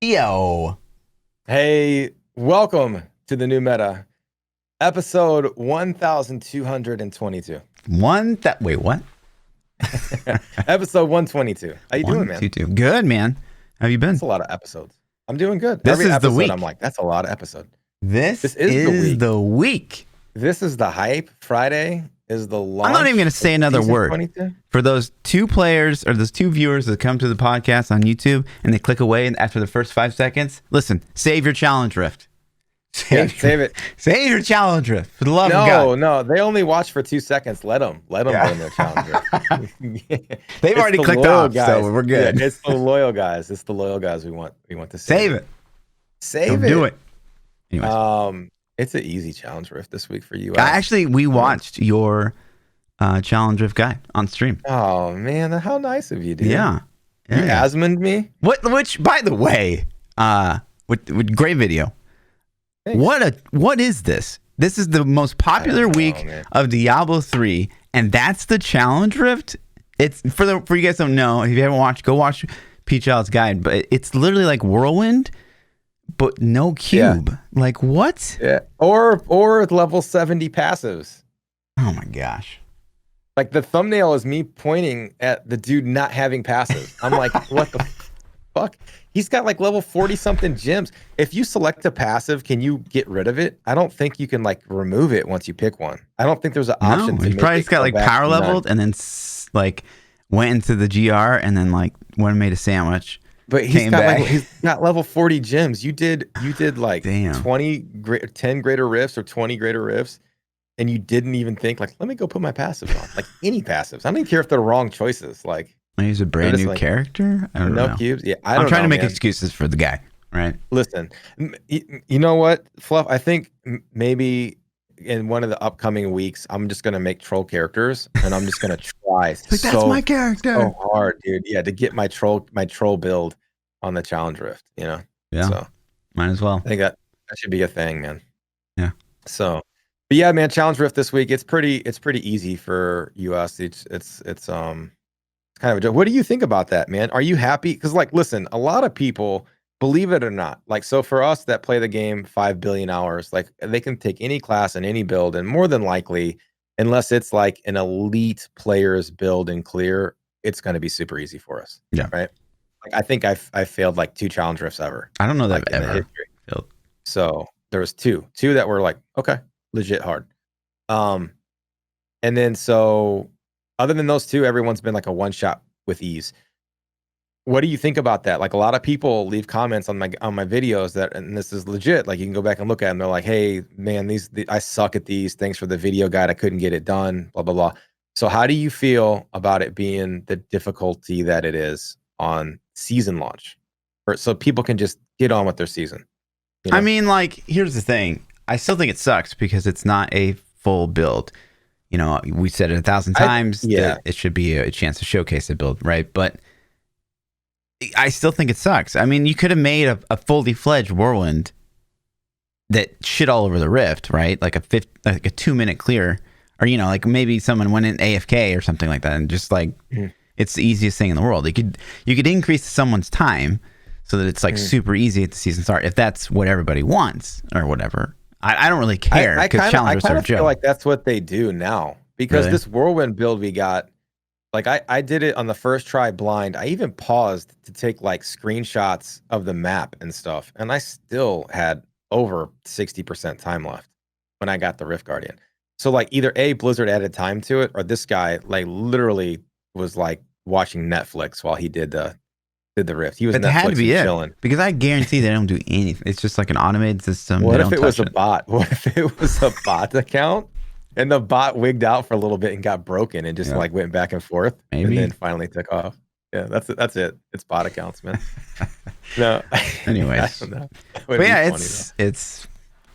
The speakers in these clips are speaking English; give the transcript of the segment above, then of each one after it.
Yo. Hey, welcome to the new meta, episode 1222. Wait, what? Episode 122. How you doing, man? 122. Good, man. How have you been? That's a lot of episodes. I'm doing good. This Every is the episode, week. I'm like, that's a lot of episode. This is the week. This is the hype. Friday is the launch. I'm not even going to say another word. 22? For those two players or those two viewers that come to the podcast on YouTube and they click away after the first 5 seconds, listen, save your challenge rift. Save it. Save your challenge rift. For the love of God. No. They only watch for 2 seconds. Let them go in their challenge rift. They've already clicked off, guys. So we're good. Yeah, it's the loyal guys. It's the loyal guys we want to save it. Save it. Do it. Anyways. It's an easy challenge rift this week for you. Actually, we watched your challenge rift guide on stream. Oh man, how nice of you, dude. Yeah. You Asmoned me. Which, by the way, with great video. Thanks. What is this? This is the most popular week of Diablo 3, and that's the challenge rift. It's for you guys don't know, if you haven't watched, go watch PChild's guide, but it's literally like Whirlwind, but no cube. Yeah. Like what? Yeah. Or level 70 passives. Oh my gosh. Like the thumbnail is me pointing at the dude not having passives. I'm like, what the fuck? He's got like level 40 something gems. If you select a passive, can you get rid of it? I don't think you can like remove it once you pick one. I don't think there's an option. He probably got like power leveled and then like went into the GR and then like went and made a sandwich. But he's got level 40 gems. You did like 10 greater rifts or 20 greater rifts, and you didn't even think like, let me go put my passives on. Like any passives. I don't even care if they're wrong choices. Like he's a brand new character. I don't know. No cubes. Yeah, I'm trying to make excuses for the guy. Right. Listen, you know what, Fluff? I think maybe in one of the upcoming weeks, I'm just gonna make troll characters, and I'm just gonna try that's my character so hard, dude. Yeah, to get my troll build on the challenge rift. You know. Yeah. So might as well. I think that should be a thing, man. Yeah. So, but yeah, man, challenge rift this week. It's pretty easy for us. It's kind of a joke. What do you think about that, man? Are you happy? Because like, listen, a lot of people, believe it or not, like, so for us that play the game 5 billion hours, like they can take any class and any build, and more than likely, unless it's like an elite player's build and clear, it's going to be super easy for us. Yeah. Right. Like I think I failed like 2 challenge rifts ever. I don't know that like, I've ever failed. So there was two that were like, okay, legit hard. And then so other than those 2, everyone's been like a one shot with ease. What do you think about that? Like a lot of people leave comments on my videos that, and this is legit, like you can go back and look at them. They're like, hey man, I suck at these. Thanks for the video guide. I couldn't get it done, blah, blah, blah. So how do you feel about it being the difficulty that it is on season launch? Or so people can just get on with their season. You know? I mean, like, here's the thing. I still think it sucks because it's not a full build. You know, we said it 1,000 times. That it should be a chance to showcase the build, right? But I still think it sucks. I mean, you could have made a fully fledged Whirlwind that shit all over the rift, right? Like a 2-minute clear, or you know, like maybe someone went in AFK or something like that, and just like it's the easiest thing in the world. You could increase someone's time so that it's like super easy at the season start if that's what everybody wants or whatever. I don't really care. I kind of feel like that's what they do now because this Whirlwind build we got. Like I did it on the first try blind. I even paused to take like screenshots of the map and stuff. And I still had over 60% time left when I got the Rift Guardian. So like either Blizzard added time to it, or this guy like literally was like watching Netflix while he did the Rift. He was Netflix had to be chilling. Because I guarantee they don't do anything. It's just like an automated system. What if it was a bot? What if it was a bot account? And the bot wigged out for a little bit and got broken and just like went back and forth. Maybe. And then finally took off. Yeah, that's it. It's bot accounts, man. No. Anyways. I don't know. But yeah, it's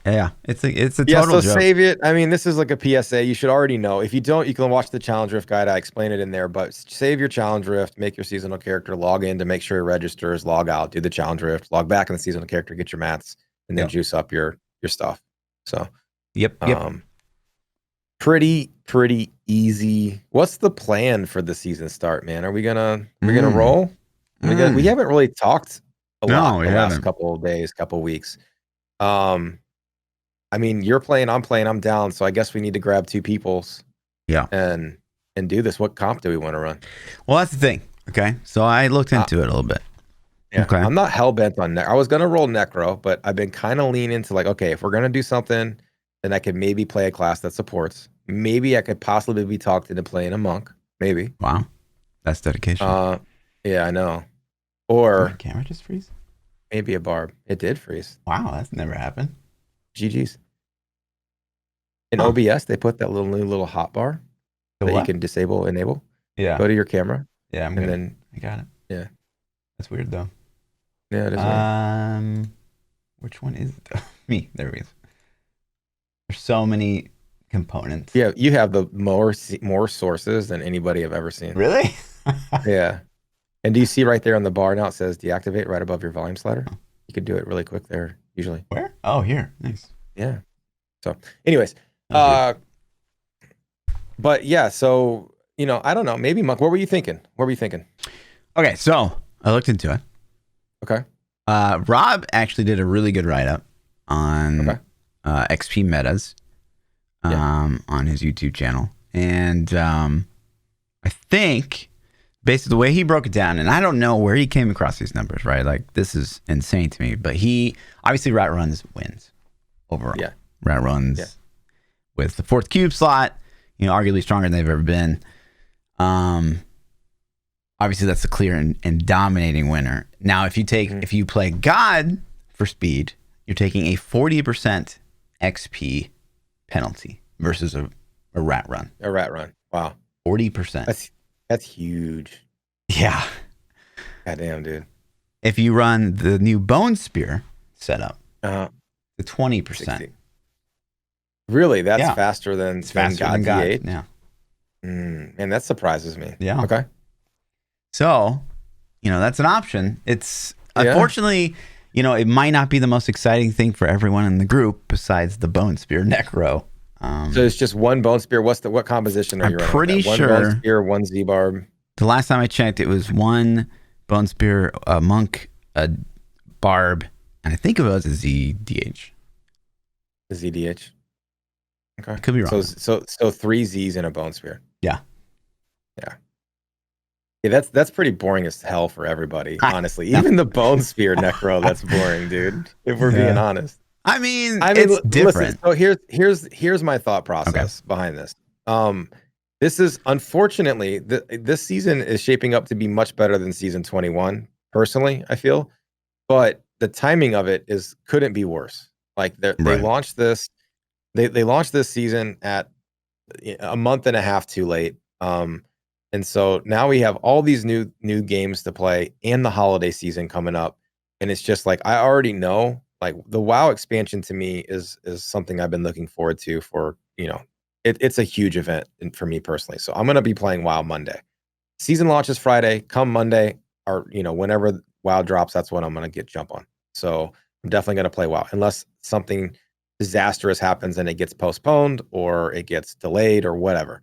a total so joke. Save it. I mean, this is like a PSA. You should already know. If you don't, you can watch the Challenge Rift guide. I explain it in there. But save your Challenge Rift, make your seasonal character, log in to make sure it registers, log out, do the Challenge Rift, log back in the seasonal character, get your mats, and then juice up your stuff. So Yep. Pretty easy. What's the plan for the season start, man? Are we gonna roll? We haven't really talked a lot the last couple of days, couple of weeks. I mean, you're playing, I'm down, so I guess we need to grab 2 people's. Yeah. And do this. What comp do we want to run? Well, that's the thing. Okay. So I looked into it a little bit. Yeah. Okay. I'm not hell-bent on I was going to roll Necro, but I've been kind of leaning into like, okay, if we're going to do something, then I could maybe play a class that supports. Maybe I could possibly be talked into playing a monk. Maybe. Wow. That's dedication. Yeah, I know. Or... Did my camera just freeze? Maybe a barb. It did freeze. Wow, that's never happened. GG's. In OBS, they put that new little hot bar that you can disable, enable. Yeah. Go to your camera. Yeah, and then I got it. Yeah. That's weird though. Yeah, it is weird. Which one is it? Me. There we go. There's so many components. Yeah, you have the more sources than anybody I've ever seen. Really? Yeah. And do you see right there on the bar now it says deactivate right above your volume slider? You could do it really quick there usually. Where? Oh, here. Nice. Yeah. So, anyways, but yeah, so I don't know. Maybe Monk. What were you thinking? Okay, so I looked into it. Okay. Rob actually did a really good write-up on XP metas on his YouTube channel. And I think based on the way he broke it down, and I don't know where he came across these numbers, right? Like, this is insane to me. But he, obviously, Rat Runs wins overall. Yeah. Rat Runs with the 4th cube slot, arguably stronger than they've ever been. Obviously, that's a clear and dominating winner. Now, if you play God for speed, you're taking a 40% XP penalty versus a Rat Run. A Rat Run. Wow. 40%. That's huge. Yeah. Goddamn, dude. If you run the new Bone Spear setup, the 20%. 60. Really? That's faster than God D8? Yeah. And that surprises me. Yeah. Okay. So, that's an option. It's unfortunately, it might not be the most exciting thing for everyone in the group besides the Bone Spear Necro. So it's just one Bone Spear. What composition are you running? I'm pretty sure. One Bone Spear, one Z-Barb. The last time I checked, it was one Bone Spear, a Monk, a Barb, and I think it was a ZDH. A ZDH. Okay. I could be wrong. So 3 Zs in a Bone Spear. Yeah. Yeah. Yeah, that's pretty boring as hell for everybody, honestly. Even the Bone Spear Necro, that's boring, dude. If we're being honest. I mean, it's different. Listen, so here's my thought process behind this. This is unfortunately this season is shaping up to be much better than season 21. Personally, I feel, but the timing of it couldn't be worse. Like they launched this, they launched this season at a month and a half too late. And so now we have all these new games to play and the holiday season coming up, and it's just like I already know. Like the WoW expansion to me is something I've been looking forward to for, it's a huge event for me personally. So I'm going to be playing WoW Monday. Season launches Friday. Come Monday or, whenever WoW drops, that's when I'm going to jump on. So I'm definitely going to play WoW unless something disastrous happens and it gets postponed or it gets delayed or whatever.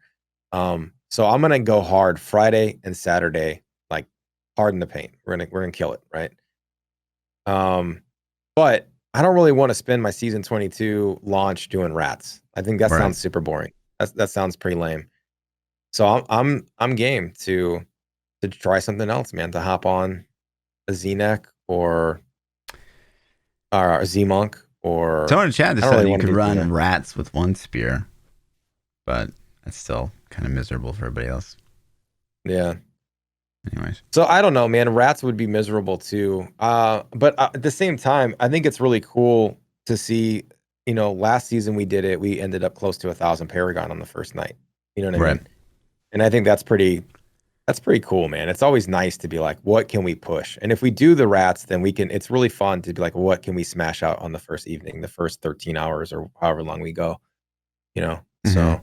So I'm going to go hard Friday and Saturday, like hard in the paint. We're going to kill it. Right. But I don't really want to spend my season 22 launch doing rats. I think that sounds super boring. That sounds pretty lame. So I'm game to try something else, man. To hop on a Z-Neck or a Z-Monk or. Someone in chat decided you could run rats with 1 spear, but that's still kind of miserable for everybody else. Yeah. Anyways, so I don't know, man. Rats would be miserable too. But at the same time, I think it's really cool to see. Last season we did it. We ended up close to 1,000 Paragon on the first night. You know what I mean? And I think that's pretty cool, man. It's always nice to be like, what can we push? And if we do the rats, then we can. It's really fun to be like, what can we smash out on the first evening, the first 13 hours, or however long we go. So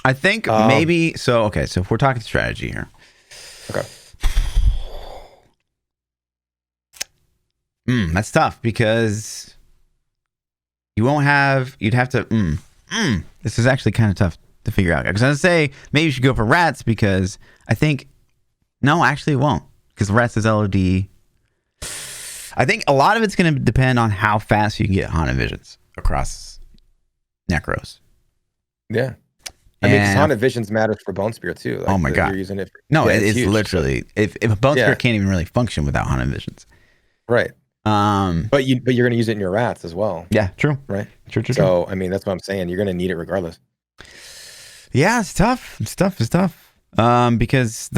I think maybe so. Okay, so if we're talking strategy here. Okay. That's tough because you'd have to. This is actually kind of tough to figure out. Because I would say maybe you should go for rats because I think, no, actually it won't. Because rats is LOD. I think a lot of it's going to depend on how fast you can get Haunted Visions across Necros. Yeah. I mean, because Haunted Visions matters for Bone Spear too. Like, oh my God. You're using it it's huge, literally, so. If a Bone Spear can't even really function without Haunted Visions. Right. But you're going to use it in your rats as well. Yeah, true. Right. True. So, I mean, that's what I'm saying. You're going to need it regardless. Yeah, it's tough. It's tough. Because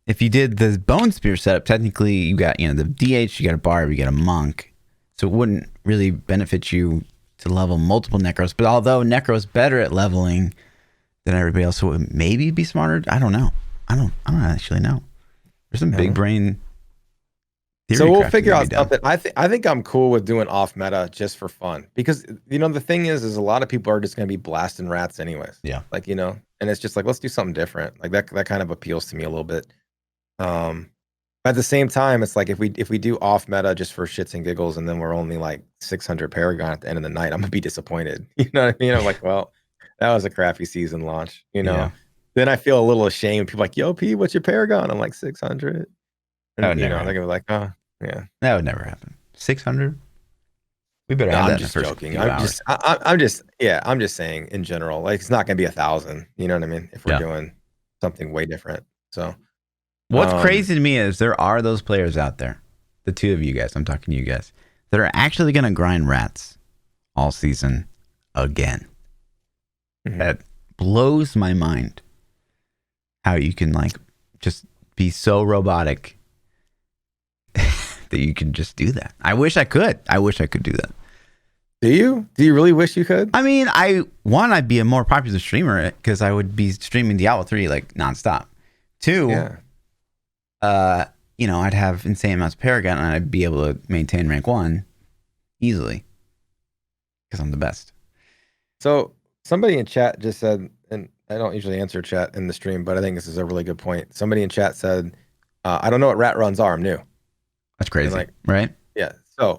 if you did the Bone Spear setup, technically you got, the DH, you got a Barb, you got a Monk. So it wouldn't really benefit you to level multiple Necros. But although Necro's better at leveling than everybody else, so it would maybe be smarter. I don't know. I don't actually know. There's some big brain theory. So we'll figure out something. I think I'm cool with doing off meta just for fun, because the thing is a lot of people are just going to be blasting rats anyways. Yeah. Like, and it's just like, let's do something different. Like that kind of appeals to me a little bit. At the same time, it's like if we do off meta just for shits and giggles, and then we're only like 600 Paragon at the end of the night, I'm gonna be disappointed. You know what I mean? I'm like, well, that was a crappy season launch. Yeah. Then I feel a little ashamed. People are like, yo, P, what's your Paragon? I'm like 600. And they're gonna be like, oh, yeah, that would never happen. 600. We better. I'm just joking. I'm just saying in general, like it's not gonna be 1,000. You know what I mean? If we're doing something way different. So. What's crazy to me is there are those players out there, the two of you guys, I'm talking to you guys, that are actually going to grind rats all season again. Mm-hmm. That blows my mind how you can just be so robotic that you can just do that. I wish I could. Do that. Do you? Do you really wish you could? I mean, I'd be a more popular streamer because I would be streaming Diablo 3 like nonstop. 2, I'd have insane amounts of Paragon and I'd be able to maintain rank 1 easily because I'm the best. So somebody in chat just said, and I don't usually answer chat in the stream, but I think this is a really good point. Somebody in chat said, I don't know what rat runs are. I'm new. That's crazy, right? Yeah.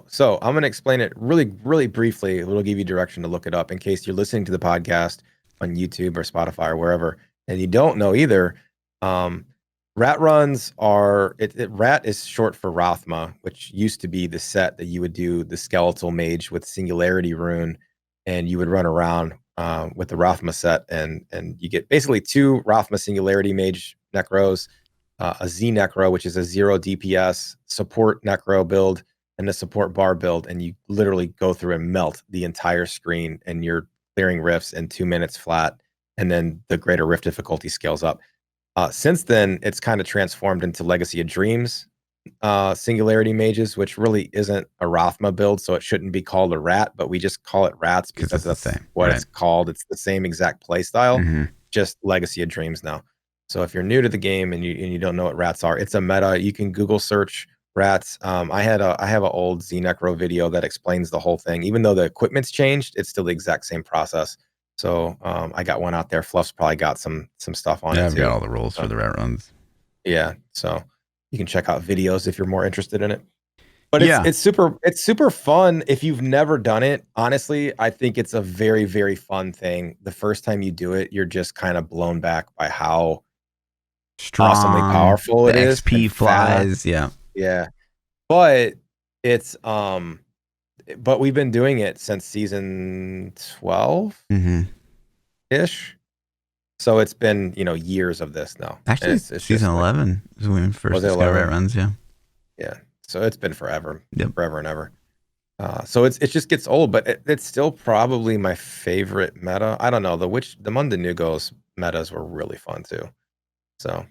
So I'm going to explain it really, really briefly. It'll give you direction to look it up in case you're listening to the podcast on YouTube or Spotify or wherever, and you don't know either. Rat runs are rat is short for Rathma, which used to be the set that you would do the skeletal mage with singularity rune, and you would run around with the Rathma set, and you get basically 2 Rathma singularity mage necros, a Z necro, which is a 0 DPS support necro build, and a support bar build, and you literally go through and melt the entire screen, and you're clearing rifts in 2 minutes flat, and then the greater rift difficulty scales up. Since then, it's kind of transformed into Legacy of Dreams Singularity Mages, which really isn't a Rathma build, so it shouldn't be called a rat, but we just call it rats because that's what it's called. It's the same exact play style, just Legacy of Dreams now. So if you're new to the game and you don't know what rats are, it's a meta. You can Google search rats. I have an old Z-Necro video that explains the whole thing. Even though the equipment's changed, it's still the exact same process. So I got one out there. Fluff's probably got some stuff on it. Yeah, I've got all the rules for the rat runs. Yeah, so you can check out videos if you're more interested in it. But it's super fun if you've never done it. Honestly, I think it's a very, very fun thing. The first time you do it, you're just kind of blown back by how awesomely powerful it is. XP flies, yeah. But it's but we've been doing it since season 12 ish. So it's been, years of this now. Actually, it's season 11 is when we first discovered rat runs, yeah. So it's been forever, forever and ever. So it just gets old, but it's still probably my favorite meta. I don't know, the Mundanugo's metas were really fun too. So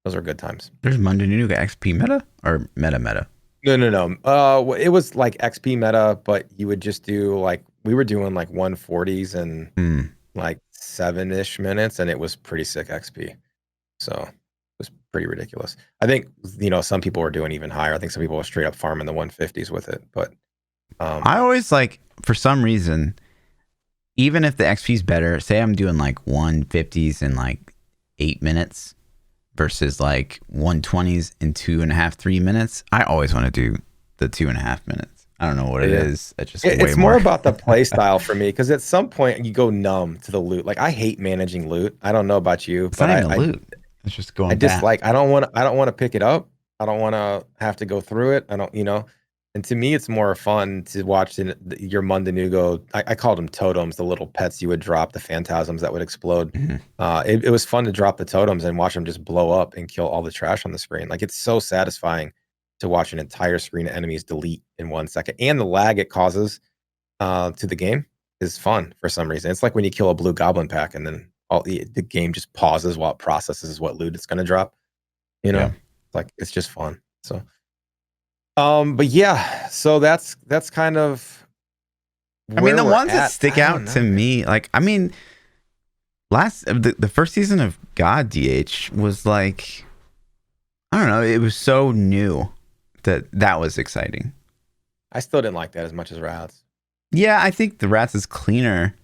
those are good times. There's Mundanugo XP meta or meta? No. It was like XP meta, but you would just do we were doing 140s and 7-ish minutes, and it was pretty sick XP. So it was pretty ridiculous. I think some people were doing even higher. I think some people were straight up farming the 150s with it. But I always for some reason, even if the XP is better, say I'm doing 150s in 8 minutes versus 120s in 2.5, 3 minutes. I always want to do the 2.5 minutes. I don't know what it is. It's more about the play style for me, because at some point you go numb to the loot. I hate managing loot. I don't know about you, but not even loot. It's just going. I dislike. I don't want to pick it up. I don't want to have to go through it. I don't. And to me, it's more fun to watch your Mundanugo. I called them totems, the little pets you would drop, the phantasms that would explode. It was fun to drop the totems and watch them just blow up and kill all the trash on the screen. Like, it's so satisfying to watch an entire screen of enemies delete in 1 second. And the lag it causes to the game is fun for some reason. It's like when you kill a blue goblin pack and then the game just pauses while it processes what loot it's going to drop. You know, like, it's just fun. So. But yeah, so that's kind of. I mean, the ones that stick out to me, like, I mean, the first season of God DH was like, I don't know, it was so new that was exciting. I still didn't like that as much as Rats. Yeah, I think the Rats is cleaner,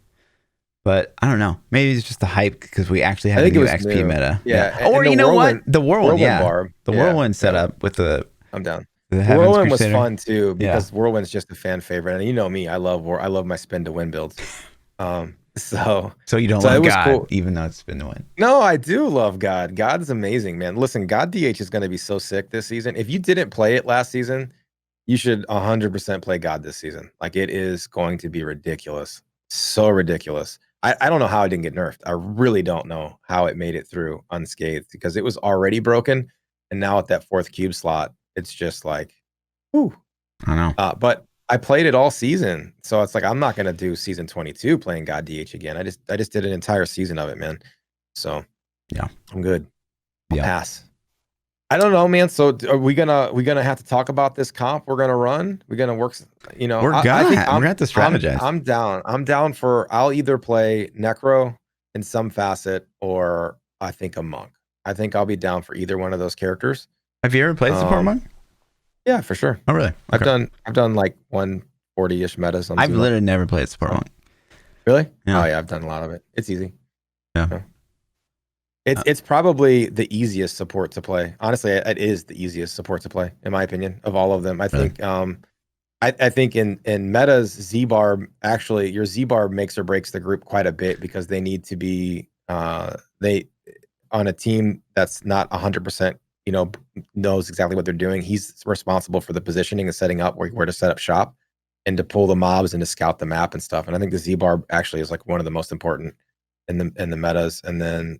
but I don't know. Maybe it's just the hype because we actually had a new XP meta. Yeah. Or you know what? The Whirlwind, Barb. The Whirlwind setup with the. I'm down. Whirlwind was fun too because Whirlwind's just a fan favorite, and you know me, I love my spin to win builds. So you don't love God, cool. Even though it's spin to win. No, I do love God. God's amazing, man. Listen, God DH is going to be so sick this season. If you didn't play it last season, you should 100% play God this season. Like, it is going to be ridiculous, so ridiculous. I don't know how it didn't get nerfed. I really don't know how it made it through unscathed because it was already broken, and now at that 4th cube slot. It's just like, whew. I know. But I played it all season, so it's like I'm not gonna do season 22 playing God DH again. I just did an entire season of it, man. So yeah, I'm good. I'll pass. I don't know, man. So are we gonna have to talk about this comp we're gonna run? We're gonna work. You know, we're gonna have to strategize. I'm down. I'm down for. I'll either play Necro in some facet, or I think a monk. I think I'll be down for either one of those characters. Have you ever played support monk? Yeah, for sure. Oh, really? Okay. I've done like 140-ish metas. I've literally never played support monk. Really? Yeah. Oh yeah, I've done a lot of it. It's easy. Yeah. It's probably the easiest support to play. Honestly, it is the easiest support to play, in my opinion, of all of them. I think. I think in metas, Z-Barb, actually, your Z-Barb makes or breaks the group quite a bit because they need to be on a team that's not 100%. Knows exactly what they're doing. He's responsible for the positioning and setting up where to set up shop and to pull the mobs and to scout the map and stuff. And I think the Z-Barb actually is like one of the most important in the metas. And then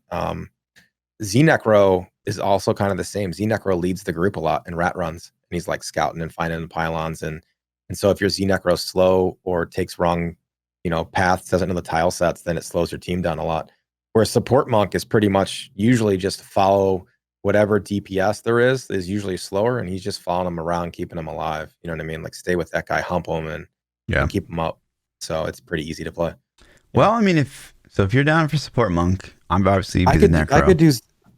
Z-Necro is also kind of the same. Z-Necro leads the group a lot in rat runs, and he's like scouting and finding the pylons. And so if your Z-Necro slow or takes wrong, paths, doesn't know the tile sets, then it slows your team down a lot. Whereas support monk is pretty much usually just follow whatever DPS there is usually slower, and he's just following them around, keeping them alive. You know what I mean? Like, stay with that guy, hump him, and keep him up. So it's pretty easy to play. Well, I mean, if you're down for support monk, I'm obviously Necro.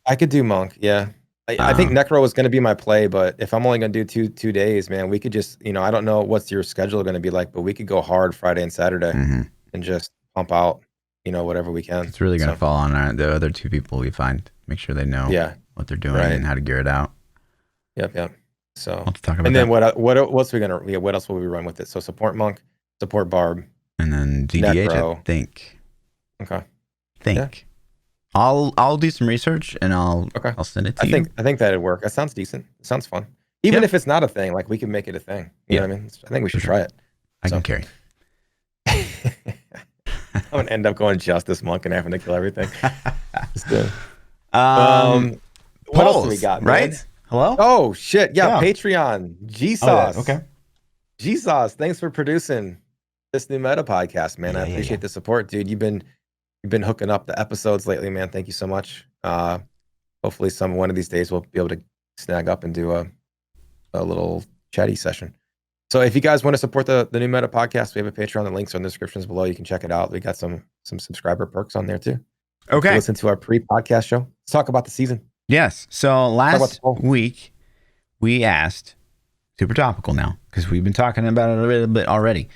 I could do monk. Yeah, I think Necro was going to be my play, but if I'm only going to do two days, man, we could just I don't know what's your schedule going to be like, but we could go hard Friday and Saturday and just pump out whatever we can. It's really going to fall on the other two people we find. Make sure they know. What they're doing and how to gear it out. Yep. So I'll talk about and then that. what else are we gonna what else will we run with it? So support monk, support barb, and then DDH. Necro. I think. Okay. Yeah. I'll do some research and I'll send it to you. I think that'd work. That sounds decent. It sounds fun. Even if it's not a thing, like, we can make it a thing. You know what I mean? I think we should try it. I can carry. I'm gonna end up going Justice Monk and having to kill everything. What else do we got, man? Right? Hello? Oh shit! Yeah, Patreon. Jesus. Okay. Jesus, thanks for producing this new meta podcast, man. I appreciate the support, dude. You've been hooking up the episodes lately, man. Thank you so much. Hopefully, one of these days we'll be able to snag up and do a little chatty session. So if you guys want to support the new meta podcast, we have a Patreon. The links are in the descriptions below. You can check it out. We got some subscriber perks on there too. Okay. Listen to our pre-podcast show. Let's talk about the season. Yes. So last week we asked, super topical now, because we've been talking about it a little bit already.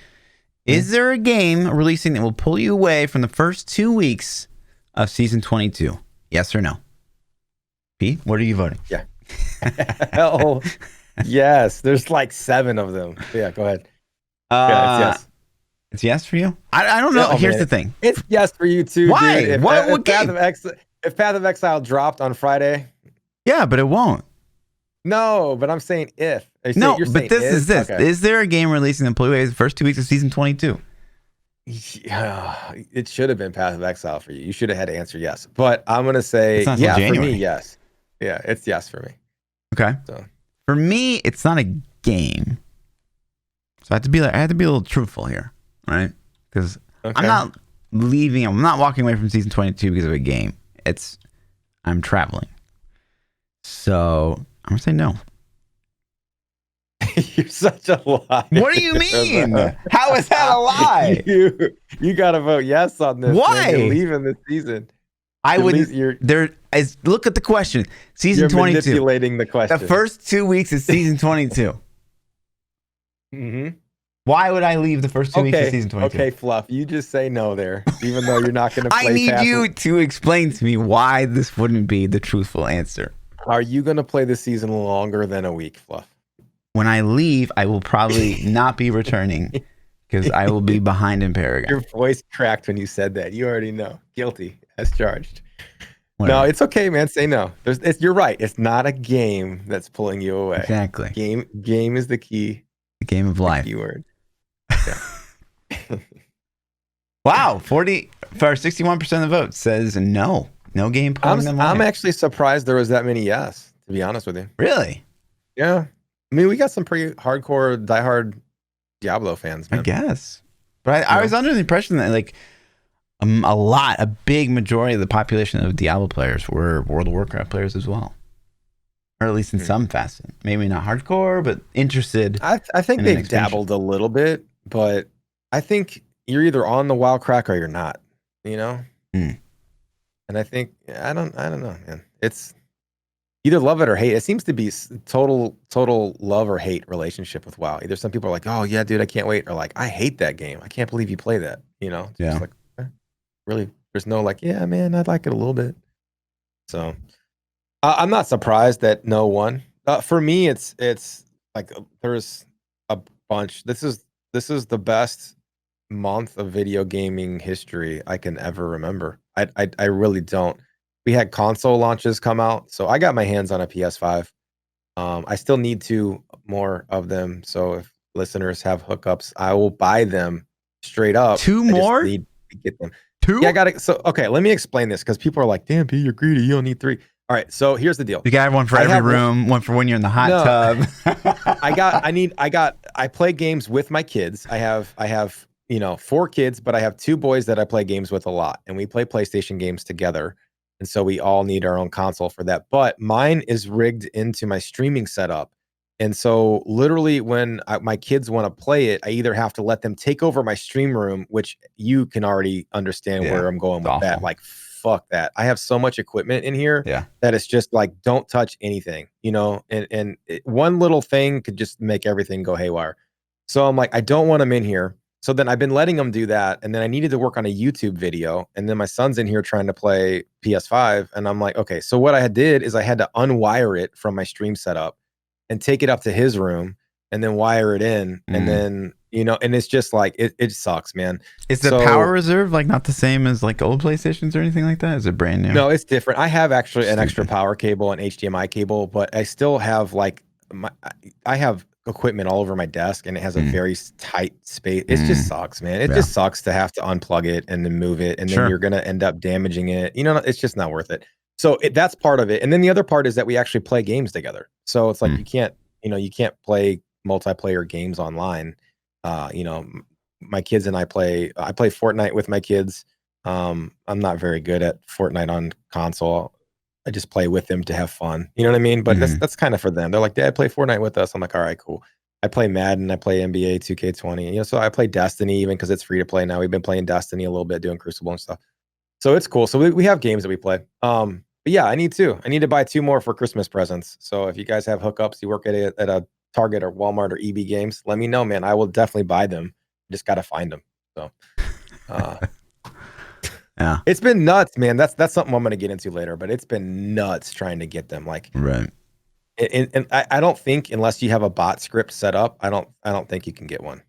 Is there a game releasing that will pull you away from the first 2 weeks of season 22? Yes or no? P, what are you voting? Yeah. Hell, yes. There's like 7 of them. Yeah, go ahead. Yeah, it's yes. It's yes for you? I don't know. Here's the thing. It's yes for you too. Why? Dude. What game? If Path of Exile dropped on Friday. Yeah, but it won't. No, but I'm saying if. No, You're but saying this is this. Okay. Is there a game releasing in the first 2 weeks of season 22? Yeah, it should have been Path of Exile for you. You should have had to answer yes. But I'm gonna say yeah, for me, yes. Yeah, it's yes for me. Okay. So for me, it's not a game. So I have to be a little truthful here, right? Because I'm not walking away from season 22 because of a game. I'm traveling. So I'm gonna say no. You're such a liar. What do you mean? How is that a lie? You gotta vote yes on this. Why? Man. You're leaving the season. Look at the question. Season 22. You're manipulating the question. The first 2 weeks of season 22. Mm-hmm. Why would I leave the first 2 weeks of season 22? Okay, Fluff. You just say no there, even though you're not going to play. I need you to explain to me why this wouldn't be the truthful answer. Are you going to play this season longer than a week, Fluff? When I leave, I will probably not be returning because I will be behind in Paragon. Your voice cracked when you said that. You already know. Guilty as charged. Whatever. No, it's okay, man. Say no. You're right. It's not a game that's pulling you away. Exactly. Game is the key. The game of life. Keyword. Yeah. Wow, 61% of the vote says no game pulling them away. I'm actually surprised there was that many yes, to be honest with you. Really? Yeah. I mean, we got some pretty hardcore, diehard Diablo fans, man. I guess. But I was under the impression that like a big majority of the population of Diablo players were World of Warcraft players as well. Or at least in some facet. Maybe not hardcore, but interested. I think they've dabbled a little bit, but I think you're either on the WoW crack or you're not, you know? And I think, I don't know, man. It's either love it or hate. It seems to be total love or hate relationship with WoW. Either some people are like, oh yeah, dude, I can't wait. Or like, I hate that game. I can't believe you play that, you know? It's just like, really, there's no like, yeah, man, I'd like it a little bit. So I'm not surprised that no one. For me, it's like there's a bunch. This is the best month of video gaming history I can ever remember. I really don't. We had console launches come out, so I got my hands on a PS5. I still need 2 more of them. So if listeners have hookups, I will buy them straight up. 2 more? I just need to get them. 2? Yeah, I got it. So okay, let me explain this because people are like, "Damn, P, you're greedy. You don't need 3." All right, so here's the deal. You got one for every room, one for when you're in the hot tub. I play games with my kids. I have 4 kids, but I have 2 boys that I play games with a lot, and we play PlayStation games together. And so we all need our own console for that. But mine is rigged into my streaming setup. And so literally when my kids want to play it, I either have to let them take over my stream room, which you can already understand where I'm going with that. Like, fuck that. I have so much equipment in here that it's just like, don't touch anything, you know, and one little thing could just make everything go haywire. So I'm like, I don't want them in here. So then I've been letting them do that. And then I needed to work on a YouTube video. And then my son's in here trying to play PS5. And I'm like, okay, so what I did is I had to unwire it from my stream setup and take it up to his room and then wire it in. And then, you know, and it's just like, it sucks, man. Is the power reserve like not the same as like old PlayStations or anything like that? Is it brand new? No, it's different. I have actually an extra power cable and HDMI cable, but I still have like I have equipment all over my desk and it has a very tight space. It just sucks, man. It just sucks to have to unplug it and then move it. And then you're going to end up damaging it. You know, it's just not worth it. So that's part of it. And then the other part is that we actually play games together. So it's like, you can't play multiplayer games online. You know, my kids and I play Fortnite with my kids. I'm not very good at Fortnite on console. I just play with them to have fun. You know what I mean? But that's kind of for them. They're like, Dad, play Fortnite with us. I'm like, all right, cool. I play Madden. I play NBA 2K20. You know, so I play Destiny even because it's free to play now. We've been playing Destiny a little bit, doing Crucible and stuff. So it's cool. So we have games that we play. But yeah, I need to buy 2 more for Christmas presents. So if you guys have hookups, you work at a Target or Walmart or EB Games, let me know, man. I will definitely buy them. Just got to find them. So, yeah, it's been nuts, man. That's something I'm going to get into later, but it's been nuts trying to get them. Like, right. And I don't think unless you have a bot script set up, I don't think you can get one.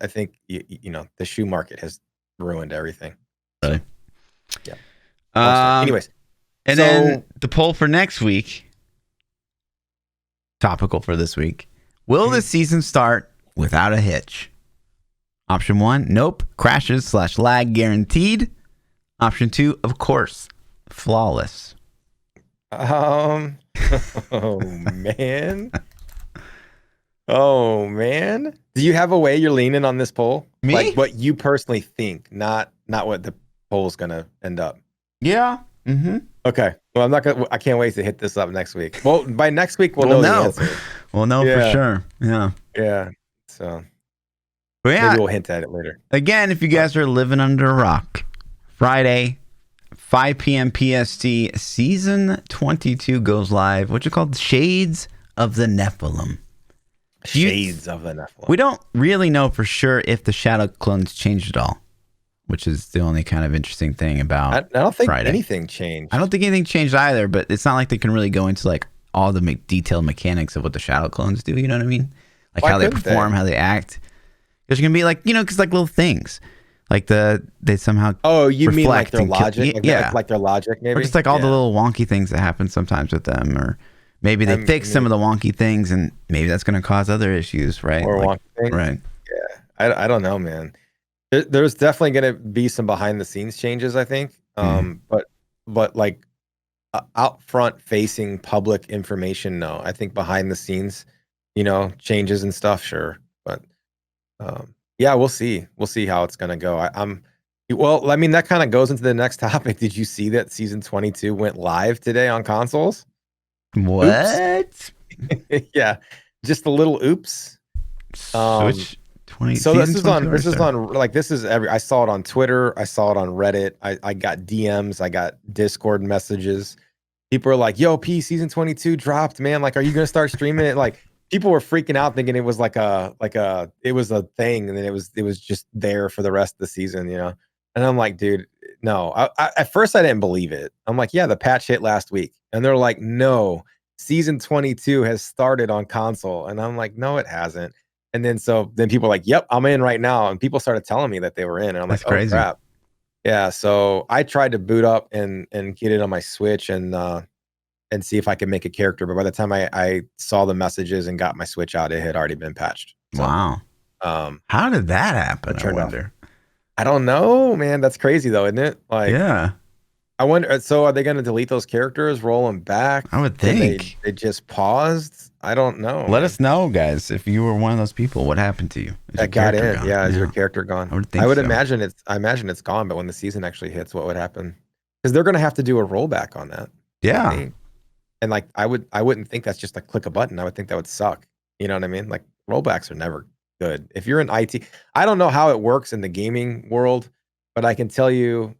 I think you know the shoe market has ruined everything. Really? Yeah. Anyways, and then the poll for next week. topical for this week. Will the season start without a hitch? Option 1, nope, crashes/lag guaranteed. Option 2, of course, flawless. Oh man. Oh man. Do you have a way you're leaning on this poll? Me? Like what you personally think, not what the poll's gonna end up. Yeah. Mm-hmm. Okay. Well, I can't wait to hit this up next week. Well, by next week we'll know the answer. We'll know for sure. Yeah. Yeah. So maybe we'll hint at it later. Again, if you guys are living under a rock, Friday, 5 p.m. PST, season 22 goes live. What's it called? Shades of the Nephilim. Shades of the Nephilim. We don't really know for sure if the shadow clones changed at all, which is the only kind of interesting thing about I don't think Friday. anything changed. I don't think anything changed either, but it's not like they can really go into like all the detailed mechanics of what the shadow clones do. You know what I mean? Like how they perform, how they act. There's gonna be like, because like little things, like they somehow. Oh, you mean like their logic? Like their logic, maybe. Or just like all the little wonky things that happen sometimes with them, or maybe they fix some of the wonky things, and maybe that's gonna cause other issues, right? Or wonky things, right? Yeah, I don't know, man. There's definitely gonna be some behind the scenes changes, I think. But like out front facing public information, no. I think behind the scenes, changes and stuff, sure. But yeah, we'll see. We'll see how it's gonna go. Well, I mean, that kind of goes into the next topic. Did you see that season 22 went live today on consoles? What? Yeah, just a little oops. Switch 20. So this is on I saw it on Twitter, I saw it on Reddit, I got DMs, I got Discord messages. People are like, yo, season 22 dropped, man. Like, are you gonna start streaming it? Like, people were freaking out thinking it was it was a thing, and then it was just there for the rest of the season, And I'm like, dude, no. At first I didn't believe it. I'm like, yeah, the patch hit last week. And they're like, no, season 22 has started on console. And I'm like, no, it hasn't. And then people are like, yep, I'm in right now. And people started telling me that they were in. And I'm like, oh, crap. Yeah. So I tried to boot up and get it on my Switch and see if I could make a character. But by the time I saw the messages and got my Switch out, it had already been patched. So, wow. How did that happen? I wonder. I don't know, man. That's crazy though, isn't it? Like, yeah. I wonder. So, are they going to delete those characters, roll them back? I would think they just paused. I don't know. Let us know, guys, if you were one of those people. What happened to you? That got in. Gone? Yeah, is your character gone? I would think. I imagine it's gone. But when the season actually hits, what would happen? Because they're going to have to do a rollback on that. Yeah. And like, I wouldn't think that's just like click a button. I would think that would suck. You know what I mean? Like, rollbacks are never good. If you're in IT, I don't know how it works in the gaming world, but I can tell you,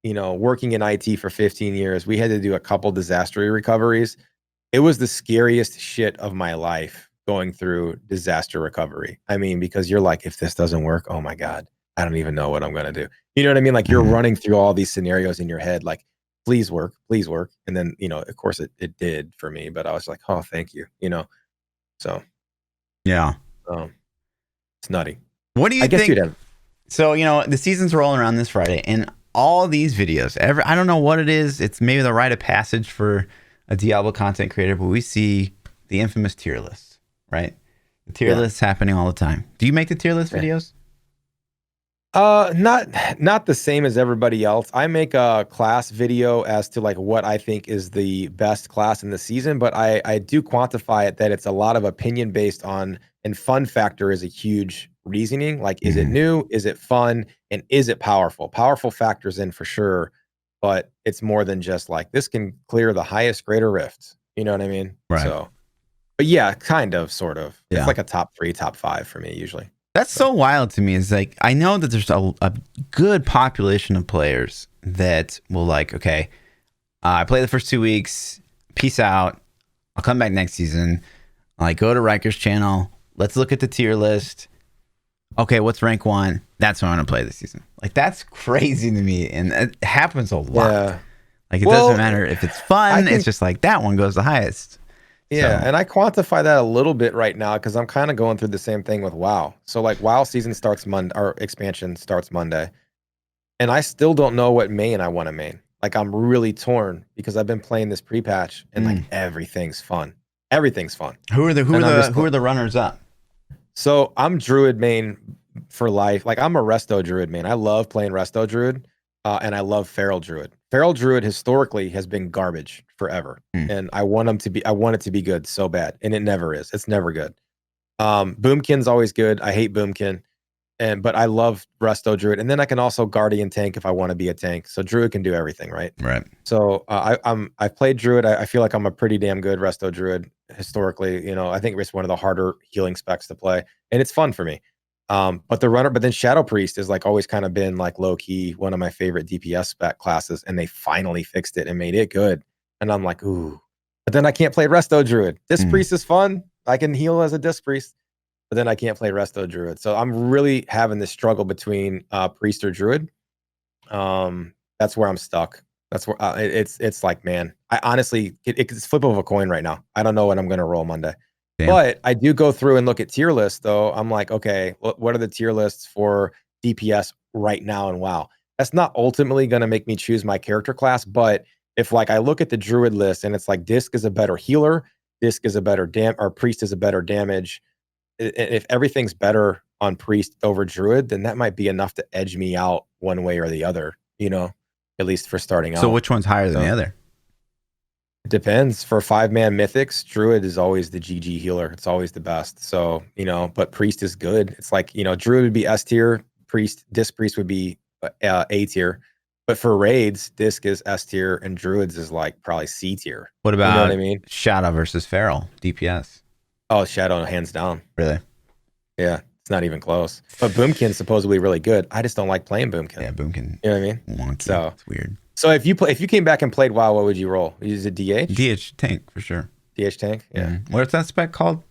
working in IT for 15 years, we had to do a couple disaster recoveries. It was the scariest shit of my life going through disaster recovery. I mean, because you're like, if this doesn't work, oh my God, I don't even know what I'm going to do. You know what I mean? Like, you're running through all these scenarios in your head, like, please work. And then, of course it did for me, but I was like, oh, thank you. So yeah. It's nutty. What do you think? So, the season's rolling around this Friday, and all these videos, I don't know what it is. It's maybe the rite of passage for a Diablo content creator, but we see the infamous tier list, right? The tier list happening all the time. Do you make the tier list videos? Not the same as everybody else. I make a class video as to like what I think is the best class in the season, but I do quantify it that it's a lot of opinion based on, and fun factor is a huge reasoning. Like, is it new? Is it fun? And is it powerful? Powerful factors in for sure, but it's more than just like, this can clear the highest greater rift. You know what I mean? Right. So, but yeah, kind of, sort of. Yeah. It's like a top 3, top 5 for me usually. That's so wild to me. Is like, I know that there's a good population of players that will like, okay, I play the first 2 weeks, peace out. I'll come back next season. Like, go to Riker's channel. Let's look at the tier list. Okay, what's rank 1? That's what I'm going to play this season. Like, that's crazy to me. And it happens a lot. Yeah. Like, it doesn't matter if it's fun. It's just like, that one goes the highest. Yeah, and I quantify that a little bit right now because I'm kind of going through the same thing with WoW. So like, WoW season starts Monday, or expansion starts Monday, and I still don't know what main I want to main. Like, I'm really torn because I've been playing this pre-patch and like everything's fun. Everything's fun. Who are the runners up? So I'm Druid main for life. Like I'm a Resto Druid main. I love playing Resto Druid, and I love Feral Druid. Feral Druid historically has been garbage forever, and I want it to be good so bad, and it never is. It's never good. Boomkin's always good. I hate Boomkin, but I love Resto Druid, and then I can also Guardian tank if I want to be a tank. So Druid can do everything, right? Right. So I've played Druid. I feel like I'm a pretty damn good Resto Druid historically. You know, I think it's one of the harder healing specs to play, and it's fun for me. But then Shadow Priest has like always kind of been like low key one of my favorite DPS spec classes, and they finally fixed it and made it good. And I'm like, ooh. But then I can't play Resto Druid. Disc Priest is fun. I can heal as a Disc Priest, but then I can't play Resto Druid. So I'm really having this struggle between Priest or Druid. That's where I'm stuck. That's where it's like, man, I honestly, it's flip of a coin right now. I don't know what I'm going to roll Monday. Damn. But I do go through and look at tier lists, though. I'm like, okay, what are the tier lists for DPS right now in WoW? That's not ultimately going to make me choose my character class, but if like I look at the Druid list and it's like Disc is a better healer, Disc is a better or Priest is a better damage. If everything's better on Priest over Druid, then that might be enough to edge me out one way or the other, you know, at least for starting out. So which one's higher than the other? It depends. For 5-man mythics, Druid is always the GG healer. It's always the best. So, you know, but Priest is good. It's like, you know, Druid would be S tier, Disc Priest would be A tier. But for raids, Disc is S tier and Druids is like probably C tier. What about, you know what I mean? Shadow versus Feral DPS? Oh, Shadow hands down. Really? Yeah, it's not even close. But Boomkin's supposedly really good. I just don't like playing Boomkin. Yeah, Boomkin. You know what I mean? Wonky. So it's weird. So if you came back and played WoW, what would you roll? Is it DH? DH tank for sure. DH tank, yeah. Mm-hmm. What's that spec called?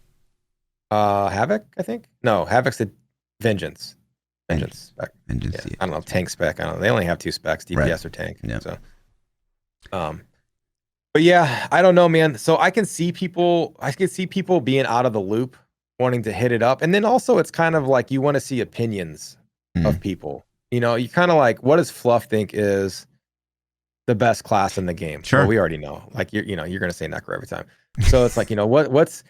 Havoc, I think. No, Havoc's the Vengeance. Vengeance spec. Vengeance. Yeah. I don't know. Tank spec. I don't know. They only have 2 specs: DPS or tank. Yeah. So, but yeah, I don't know, man. So I can see people being out of the loop, wanting to hit it up, and then also it's kind of like you want to see opinions of people. You know, you kind of like, what does Fluff think is the best class in the game? Sure. Well, we already know. Like you're going to say Necro every time. So it's like, you know, what's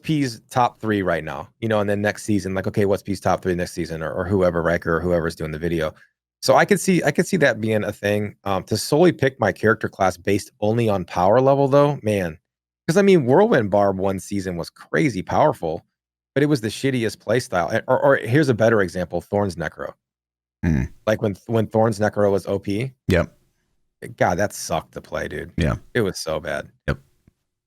P's top 3 right now? You know, and then next season, like, okay, what's P's top 3 next season, or whoever, Riker, or whoever's doing the video. So I could see that being a thing. To solely pick my character class based only on power level, though, man, because I mean, Whirlwind Barb one season was crazy powerful, but it was the shittiest playstyle. Or here's a better example: Thorn's Necro. Like when Thorn's Necro was OP. Yep. God, that sucked to play, dude. Yeah. It was so bad. Yep.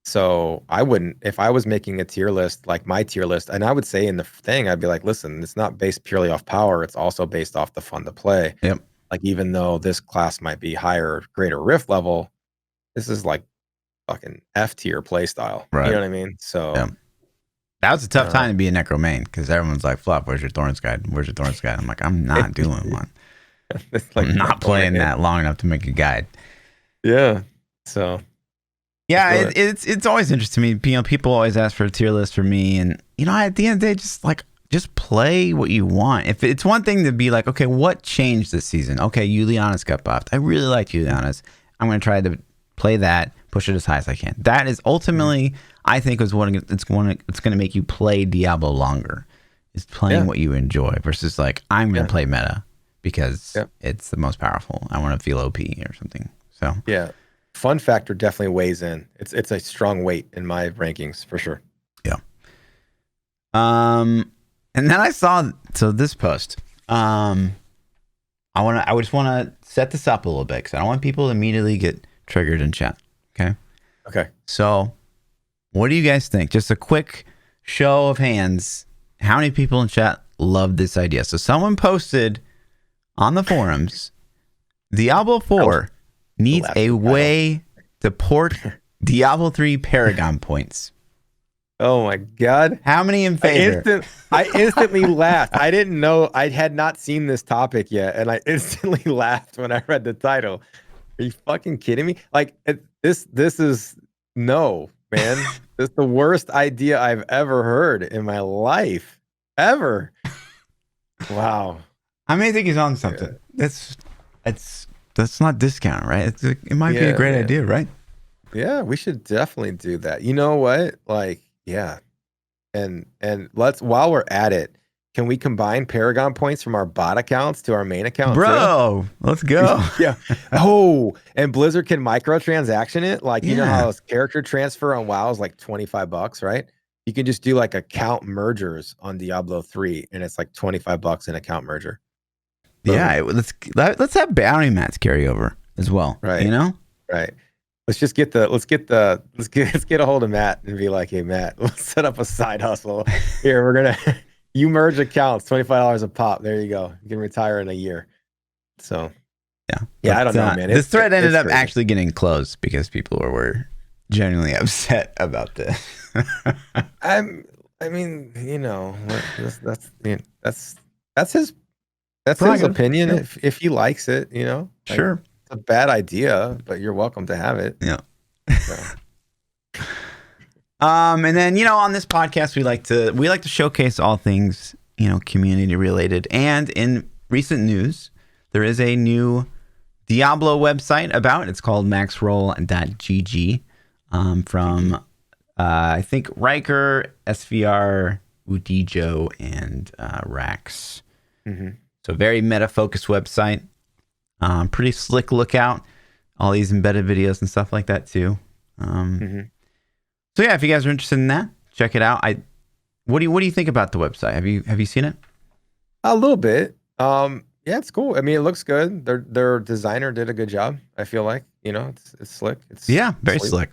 So I wouldn't, if I was making a tier list, like my tier list, and I would say in the thing, I'd be like, listen, it's not based purely off power. It's also based off the fun to play. Yep. Like, even though this class might be higher, greater rift level, this is like fucking F tier play style. Right. You know what I mean? So yeah. That was a tough time to be a Necro main, because everyone's like, Fluff, where's your Thorns guide? Where's your Thorns guide? I'm like, I'm not doing one. Like, I'm not playing that long enough to make a guide. Yeah. So yeah, it's always interesting to me. You know, people always ask for a tier list for me, and you know, at the end of the day, just play what you want. If it's one thing to be like, okay, what changed this season? Okay, Juliana's got buffed. I really like Juliana's. I'm going to try to play that, push it as high as I can. That is ultimately, I think, is what it's going to make you play Diablo longer. Is playing what you enjoy versus like, I'm going to play meta because it's the most powerful. I want to feel OP or something. So yeah, fun factor definitely weighs in. It's a strong weight in my rankings for sure. Yeah. And then I saw this post. I just want to set this up a little bit because I don't want people to immediately get triggered in chat. Okay. So, what do you guys think? Just a quick show of hands. How many people in chat love this idea? So, someone posted on the forums, Diablo 4 needs a way to port Diablo 3 Paragon points. Oh my God. How many in favor? I instantly laughed. I didn't know. I had not seen this topic yet. And I instantly laughed when I read the title. Are you fucking kidding me? Like, this is no, man. This is the worst idea I've ever heard in my life. Ever. Wow. I may think he's on something. That's not discount, right? It might be a great idea, right? Yeah, we should definitely do that. You know what? Like, yeah. And let's, while we're at it, can we combine Paragon points from our bot accounts to our main account Bro, let's go. Yeah. Oh, and Blizzard can microtransaction it. Like, you know how character transfer on WoW is like $25, right? You can just do like account mergers on Diablo 3, and it's like $25 in account merger. Boom. Yeah, let's have bounty mats carry over as well. Right. You know? Right. Let's get a hold of Matt and be like, hey Matt, let's set up a side hustle. Here, you merge accounts, $25 a pop. There you go. You can retire in a year. So yeah, I don't know, man. This thread ended up actually getting closed because people were genuinely upset about this. I mean, you know, that's his opinion. If he likes it, you know, sure. A bad idea, but you're welcome to have it. Yeah. So. And then, you know, on this podcast, we like to showcase all things, you know, community related. And in recent news, there is a new Diablo website about. It's called maxroll.gg from I think Riker, SVR, Udijo, and Rax. Mm-hmm. So very meta focused website. Pretty slick lookout. All these embedded videos and stuff like that too. So yeah, if you guys are interested in that, check it out. What do you think about the website? Have you seen it? A little bit. Yeah, it's cool. I mean, it looks good. Their designer did a good job. I feel like, you know, it's slick. It's very slick.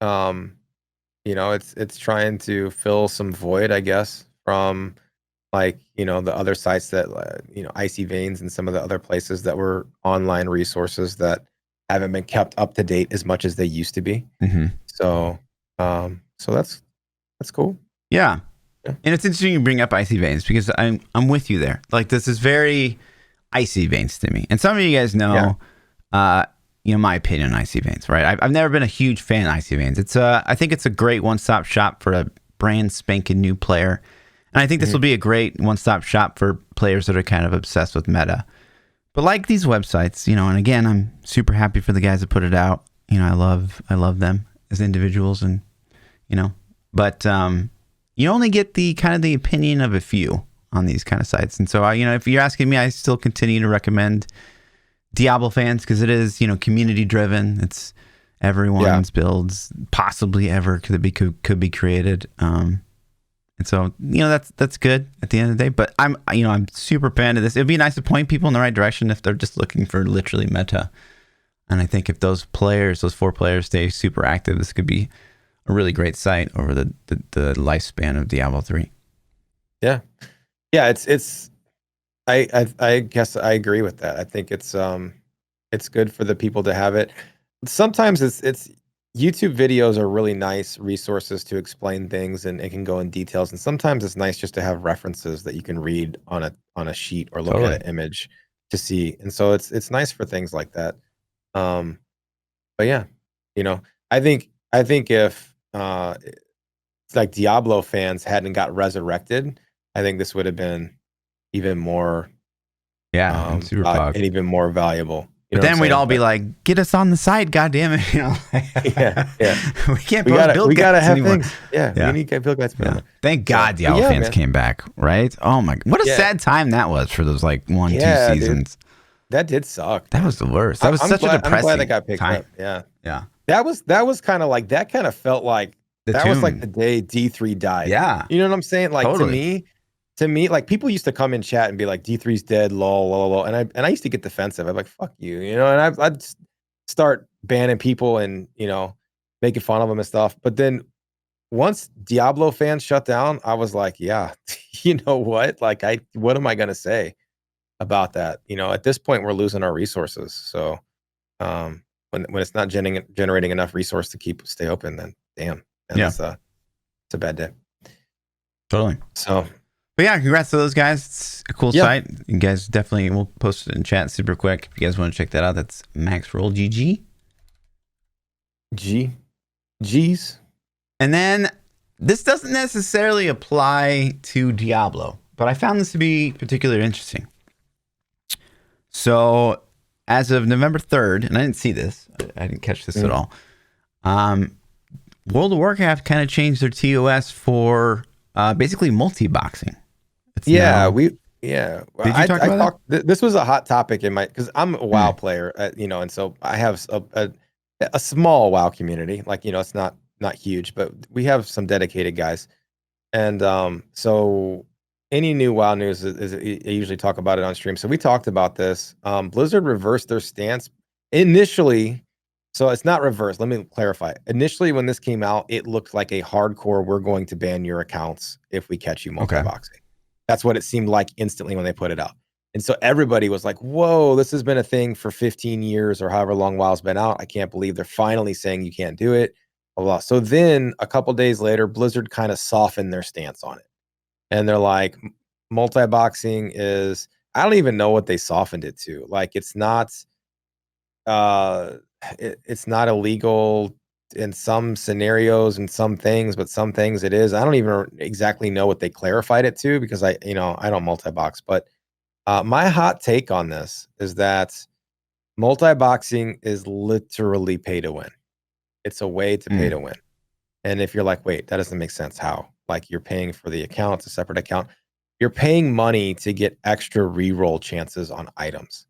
You know, it's trying to fill some void, I guess, from like, you know, the other sites that, you know, Icy Veins and some of the other places that were online resources that haven't been kept up to date as much as they used to be. Mm-hmm. So that's cool. Yeah. And it's interesting you bring up Icy Veins because I'm with you there. Like, this is very Icy Veins to me. And some of you guys know, you know, my opinion on Icy Veins, right? I've never been a huge fan of Icy Veins. I think it's a great one-stop shop for a brand spanking new player. And I think this will be a great one-stop shop for players that are kind of obsessed with meta. But like these websites, you know, and again, I'm super happy for the guys that put it out. You know, I love them as individuals, and you know, but you only get the kind of the opinion of a few on these kind of sites. And so, you know, if you're asking me, I still continue to recommend Diablo fans because it is, you know, community driven. It's everyone's builds, possibly ever could be created. And so, you know, that's good at the end of the day. But I'm super fan of this. It'd be nice to point people in the right direction if they're just looking for literally meta. And I think if those 4 players stay super active, this could be a really great site over the lifespan of Diablo 3. Yeah. Yeah, I guess I agree with that. I think it's good for the people to have it. Sometimes it's YouTube videos are really nice resources to explain things, and it can go in details. And sometimes it's nice just to have references that you can read on a sheet or look at an image to see. And so it's nice for things like that. But yeah, you know, I think if it's like Diablo fans hadn't got resurrected, I think this would have been even more super and even more valuable. But then we'd all be like, "Get us on the site, goddamn it!" You know, we can't. We gotta have anymore. things. Yeah, we need to build guys. Yeah. Thank God Diablo fans came back, right? Oh my, what a sad time that was for those like 1-2 seasons. Dude. That did suck. That was the worst. That was such a depressing. I'm glad that got picked up. Yeah. That was kind of like that. Kind of felt like that was like the day D3 died. Yeah, you know what I'm saying? Like to me, like people used to come in chat and be like, D3's dead, lol, lol, lol. And I used to get defensive. I'm like, fuck you, you know, and I'd start banning people and, you know, making fun of them and stuff. But then once Diablo fans shut down, I was like, yeah, you know what? Like, what am I going to say about that? You know, at this point, we're losing our resources. So when it's not generating enough resource to stay open, then damn. It's a bad day. Totally. So. But yeah, congrats to those guys. It's a cool site. You guys definitely, we'll post it in chat super quick. If you guys want to check that out, that's maxroll.gg. G's. And then this doesn't necessarily apply to Diablo, but I found this to be particularly interesting. So as of November 3rd, and I didn't see this, I didn't catch this at all. World of Warcraft kind of changed their TOS for basically multi-boxing. Did you talk about that? This was a hot topic in my, because I'm a WoW player, and so I have a small WoW community. Like, it's not huge, but we have some dedicated guys. And so any new WoW news is I usually talk about it on stream. So we talked about this. Blizzard reversed their stance initially. So it's not reversed. Let me clarify. Initially, when this came out, it looked like a hardcore, we're going to ban your accounts if we catch you multi-boxing. That's what it seemed like instantly when they put it out. And so everybody was like, whoa, this has been a thing for 15 years or however long WoW's been out. I can't believe they're finally saying you can't do it. Blah, blah. So then a couple days later, Blizzard kind of softened their stance on it. And they're like, multi-boxing is, I don't even know what they softened it to. Like, it's not illegal in some scenarios and some things, but some things it is. I don't even exactly know what they clarified it to, because I don't multi-box. But my hot take on this is that multi-boxing is literally pay to win. It's a way to pay to win. And if you're like, wait, that doesn't make sense. How? Like, you're paying for the account, it's a separate account. You're paying money to get extra reroll chances on items.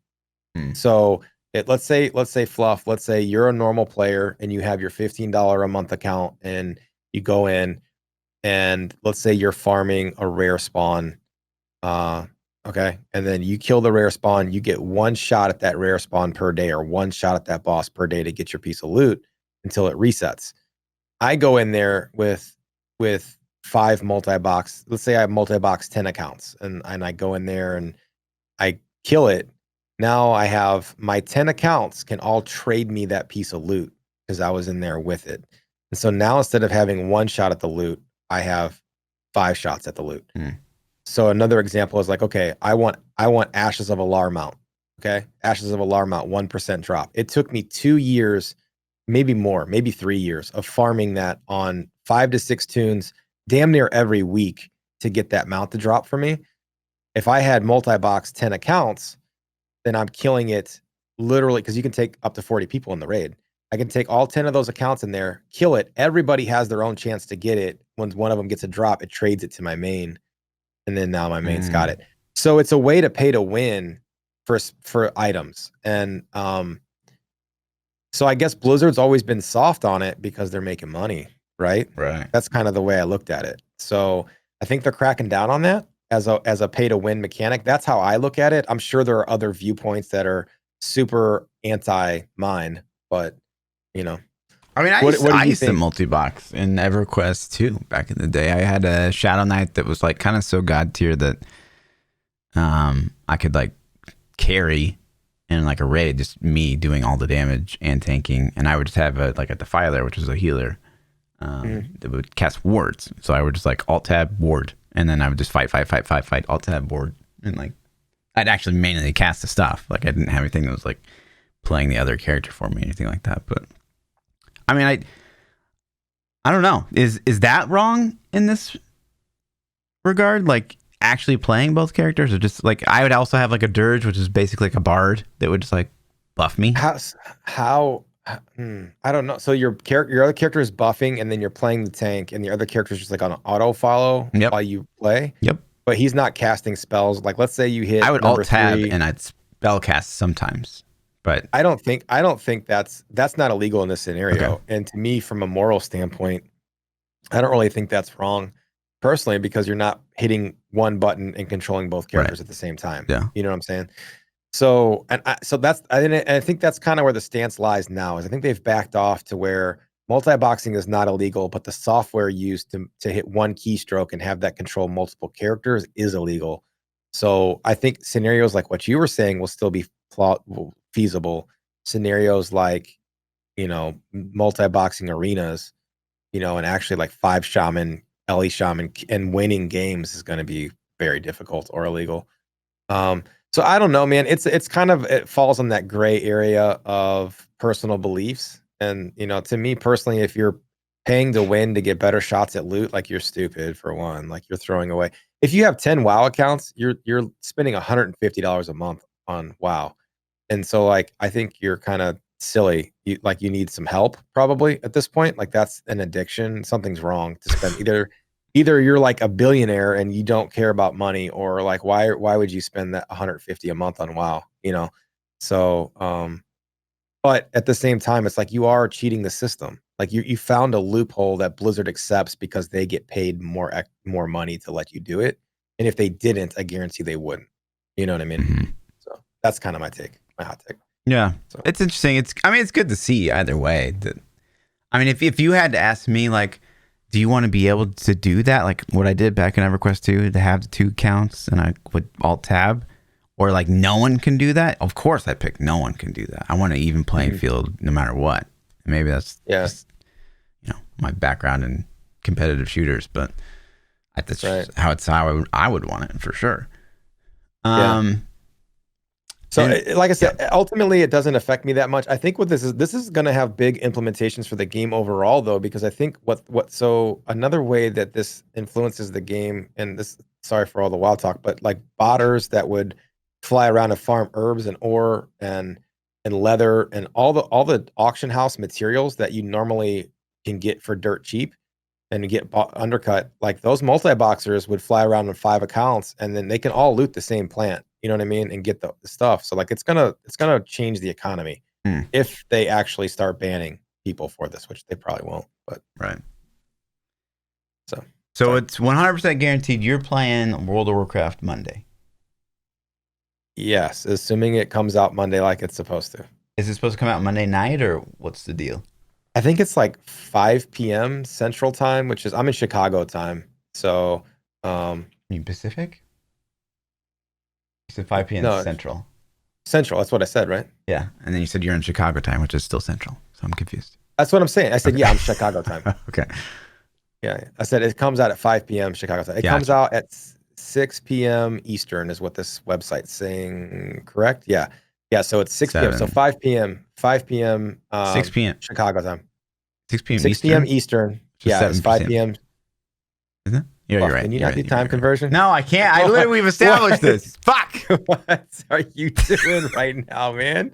So let's say Fluff, let's say you're a normal player and you have your $15 a month account and you go in and let's say you're farming a rare spawn. Okay. And then you kill the rare spawn, you get one shot at that rare spawn per day, or one shot at that boss per day to get your piece of loot until it resets. I go in there with 5 multi-box. Let's say I have multi-box 10 accounts and I go in there and I kill it. Now I have my 10 accounts can all trade me that piece of loot because I was in there with it. And so now instead of having one shot at the loot, I have 5 shots at the loot. So another example is like, okay, I want Ashes of Alar mount. Okay. Ashes of Alar mount, 1% drop. It took me 2 years, maybe more, maybe 3 years of farming that on 5 to 6 tunes, damn near every week to get that mount to drop for me. If I had multi-box 10 accounts, then I'm killing it literally, because you can take up to 40 people in the raid. I can take all 10 of those accounts in there, kill it. Everybody has their own chance to get it. When one of them gets a drop, it trades it to my main. And then now my main's got it. So it's a way to pay to win for items. And so I guess Blizzard's always been soft on it because they're making money, right? Right. That's kind of the way I looked at it. So I think they're cracking down on that as a pay to win mechanic. That's how I look at it. I'm sure there are other viewpoints that are super anti mine, but I mean, I used to multi-box in EverQuest too back in the day. I had a Shadow Knight that was like kind of so god tier that I could like carry in like a raid, just me doing all the damage and tanking, and I would just have a Defiler, which was a healer that would cast wards. So I would just like alt tab ward, and then I would just fight, alt tab ward, and like I'd actually mainly cast the stuff. Like I didn't have anything that was like playing the other character for me, anything like that. But I mean, I don't know. Is that wrong in this regard? Like actually playing both characters, or just like I would also have like a dirge, which is basically like a bard that would just like buff me. How? I don't know. So your other character is buffing, and then you're playing the tank, and the other character is just like on an auto follow while you play. Yep. But he's not casting spells. Like let's say you hit. I would alt tab and I'd spell cast sometimes. But I don't think that's not illegal in this scenario. Okay. And to me, from a moral standpoint, I don't really think that's wrong personally, because you're not hitting one button and controlling both characters at the same time. Yeah. You know what I'm saying? So I think that's kind of where the stance lies now. Is I think they've backed off to where multi-boxing is not illegal, but the software used to hit one keystroke and have that control multiple characters is illegal. So I think scenarios like what you were saying will still be feasible. Scenarios like multi-boxing arenas, and actually like 5 shaman, Ellie shaman, and winning games is going to be very difficult or illegal. So I don't know, man. It's kind of, it falls in that gray area of personal beliefs. And to me personally, if you're paying to win to get better shots at loot, like, you're stupid for one. Like, you're throwing away. If you have 10 WoW accounts, you're spending $150 a month on WoW. And so, like, I think you're kind of silly. You need some help probably at this point. Like that's an addiction. Something's wrong to spend either you're like a billionaire and you don't care about money, or like why would you spend that 150 a month on WoW? So but at the same time, it's like you are cheating the system. Like you found a loophole that Blizzard accepts because they get paid more money to let you do it. And if they didn't, I guarantee they wouldn't. You know what I mean? Mm-hmm. So that's kind of my hot take. Yeah, so it's interesting. It's good to see either way. If you had to ask me, like, do you want to be able to do that? Like what I did back in EverQuest 2, to have the 2 counts and I would alt tab, or like no one can do that? Of course I pick no one can do that. I want an even playing field no matter what. Maybe that's just, my background in competitive shooters, but that's right. how I would want it for sure. So like I said, ultimately it doesn't affect me that much. I think what this is going to have big implications for the game overall, though, because I think so another way that this influences the game, and this, sorry for all the wild talk, but like botters that would fly around and farm herbs and ore and leather and all the auction house materials that you normally can get for dirt cheap and get undercut, like those multi-boxers would fly around on 5 accounts and then they can all loot the same plant. You know what I mean? And get the stuff. So like it's gonna change the economy if they actually start banning people for this, which they probably won't. But right. So it's 100% guaranteed you're playing World of Warcraft Monday. Yes, assuming it comes out Monday like it's supposed to. Is it supposed to come out Monday night, or what's the deal? I think it's like 5 p.m. Central Time, which is, I'm in Chicago time. So you Pacific? You said 5 p.m. No, Central. Central, that's what I said, right? Yeah, and then you said you're in Chicago time, which is still Central. So I'm confused. That's what I'm saying. I said, yeah, I'm Chicago time. Okay. Yeah, I said it comes out at 5 p.m. Chicago time. It comes out at 6 p.m. Eastern is what this website's saying, correct? Yeah. Yeah, so it's 6 p.m. So 5 p.m. 6 p.m. Chicago time. 6 p.m. 6 p.m. Eastern. Yeah, it's 5 p.m. Isn't it? Yeah, you're right. Can you not do time conversion? No, I can't. We've established this. Fuck. What are you doing right now, man?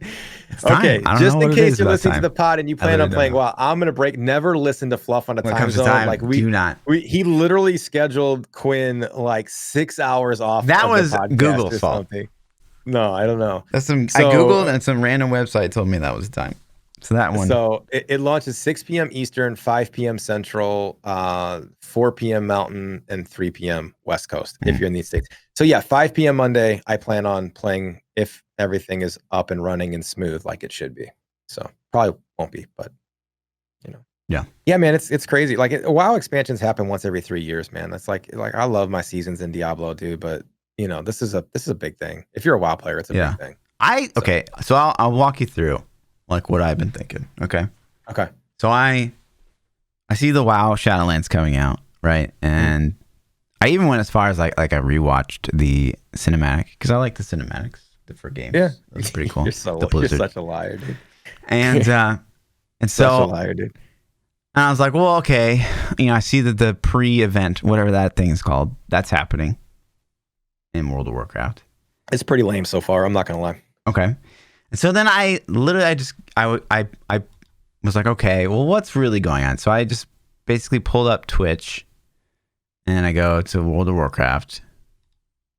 Okay, just in case you're listening to the pod and you plan on playing, well, I'm gonna break. Never listen to Fluff on a time zone. Like do not. He literally scheduled Quinn like 6 hours off. That was Google's fault. No, I don't know. That's I googled and some random website told me that was the time. So that one. So it launches 6 p.m. Eastern, 5 p.m. Central, 4 p.m. Mountain, and 3 p.m. West Coast, if you're in these states. So yeah, 5 p.m. Monday, I plan on playing if everything is up and running and smooth like it should be. So probably won't be, but Yeah. Yeah, man, it's crazy. Like WoW expansions happen once every 3 years, man. That's like I love my seasons in Diablo, dude, but this is a big thing. If you're a WoW player, it's a big thing. So I'll walk you through like what I've been thinking. Okay. So I see the WoW Shadowlands coming out, right? And I even went as far as like I rewatched the cinematic because I like the cinematics for games. Yeah, it's pretty cool. You're such a liar, dude. And so such a liar, dude. And I was like, well, okay, I see that the pre-event, whatever that thing is called, that's happening in World of Warcraft. It's pretty lame so far. I'm not gonna lie. Okay. And so then I was like, okay, well, what's really going on? So I just basically pulled up Twitch and I go to World of Warcraft